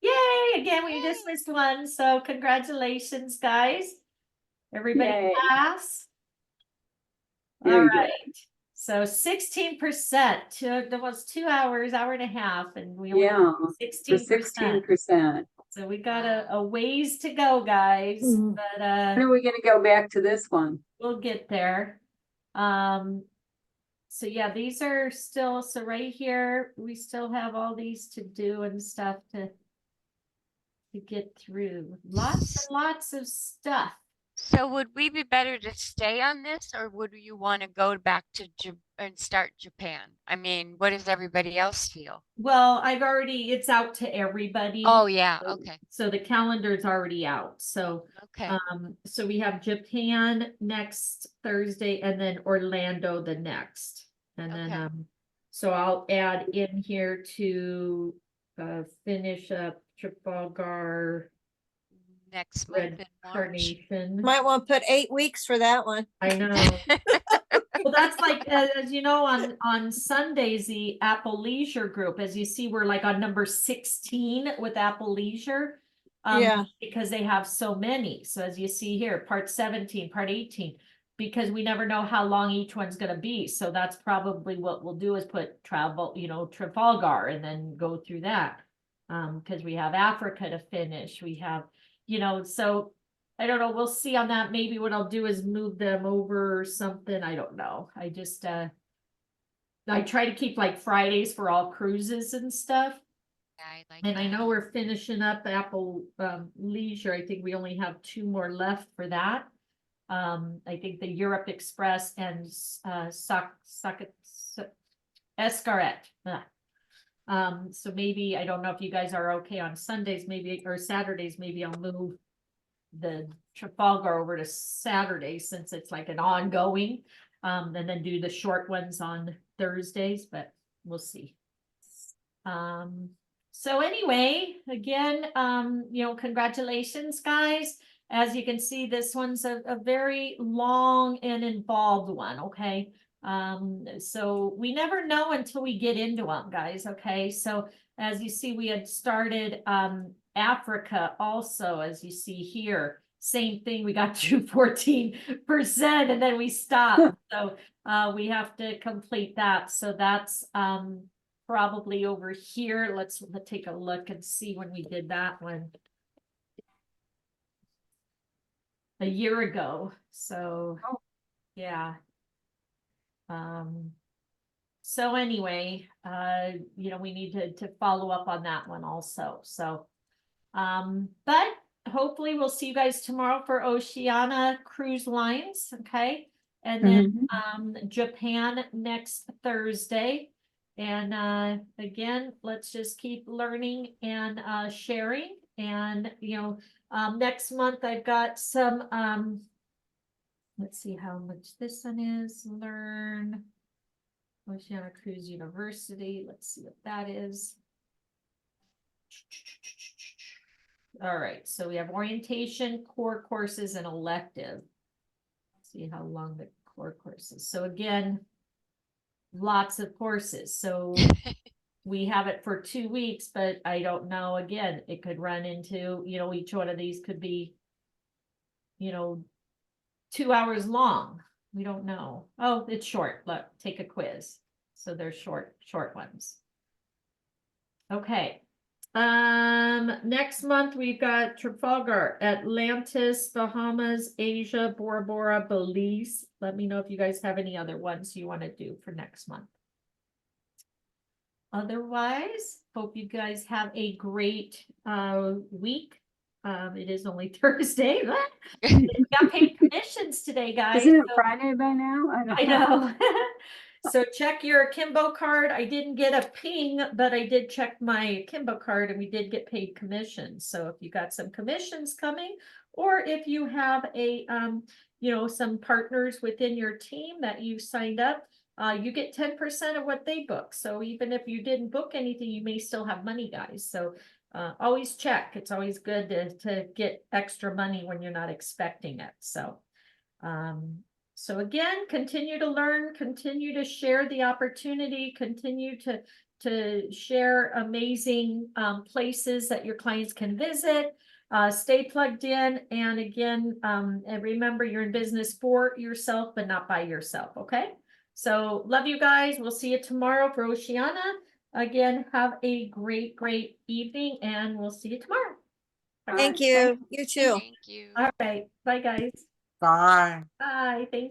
Yay! Again, we just missed one, so congratulations, guys. Everybody Yay. pass. All Very good. right. So 16%. That was 2 hours, hour and a half, and we only Yeah, for 16%. 16%. So we got a ways to go, guys. Mhm. But When are we gonna go back to this one? we'll get there. So yeah, these are still, so right here, we still have all these to do and stuff to get through. Lots and lots of stuff. So would we be better to stay on this, or would you want to go back to and start Japan? I mean, what does everybody else feel? Well, it's out to everybody. Oh, yeah, So- okay, So the calendar's already out. So, okay. so we have Japan next Thursday and then Orlando the next. And then, Okay. so I'll add in here to, finish up Trafalgar, Next month Red in March. Carnation. Might want to put 8 weeks for that one. I know. Well, that's like, as you know, on Sundays, the Apple Leisure Group, as you see, we're like on number 16 with Apple Leisure. Yeah. Because they have so many. So as you see here, part 17, part 18, because we never know how long each one's gonna be. So that's probably what we'll do is put Trafalgar and then go through that. Because we have Africa to finish. We have, so I don't know, we'll see on that. Maybe what I'll do is move them over or something. I don't know. I just I try to keep like Fridays for all cruises and stuff. Yeah, I like And I know that. we're finishing up Apple Leisure. I think we only have 2 more left for that. I think the Europe Express and Escaret. So maybe, I don't know if you guys are okay on Sundays, maybe, or Saturdays, maybe I'll move the Trafalgar over to Saturday since it's like an ongoing. And then do the short ones on Thursdays, but we'll see. So anyway, again, congratulations, guys. As you can see, this one's a very long and involved one, okay? So we never know until we get into them, guys, okay? So as you see, we had started Africa also, as you see here. Same thing, we got to 14% and then we stopped. So we have to complete that. So that's probably over here. Let's take a look and see when we did that one. A year ago. So yeah. So anyway, we need to follow up on that one also. So but hopefully we'll see you guys tomorrow for Oceania Cruise Lines, okay? And then Japan next Thursday. And again, let's just keep learning and sharing. And next month I've got some let's see how much this one is. Learn Oceania Cruise University. Let's see what that is. All right, so we have orientation, core courses, and elective. Let's see how long the core courses. So again, lots of courses. So we have it for 2 weeks, but I don't know, again, it could run into, each one of these could be, 2 hours long. We don't know. Oh, it's short. Look, take a quiz. So they're short ones. Okay. Next month we've got Trafalgar, Atlantis, Bahamas, Asia, Bora Bora, Belize. Let me know if you guys have any other ones you want to do for next month. Otherwise, hope you guys have a great week. It is only Thursday. We got paid commissions today, guys. Isn't it so- Friday by now? I know. So check your Kimbo card. I didn't get a ping, but I did check my Kimbo card and we did get paid commissions. So if you got some commissions coming, or if you have a, some partners within your team that you signed up, you get 10% of what they book. So even if you didn't book anything, you may still have money, guys. So always check. It's always good to get extra money when you're not expecting it. So again, continue to learn, continue to share the opportunity, continue to share amazing places that your clients can visit. Stay plugged in, and again, and remember, you're in business for yourself, but not by yourself, okay? So love you guys. We'll see you tomorrow for Oceania. Again, have a great evening, and we'll see you tomorrow. Thank you. You too. Thank you. All right. Bye, guys. Bye. Bye. Thank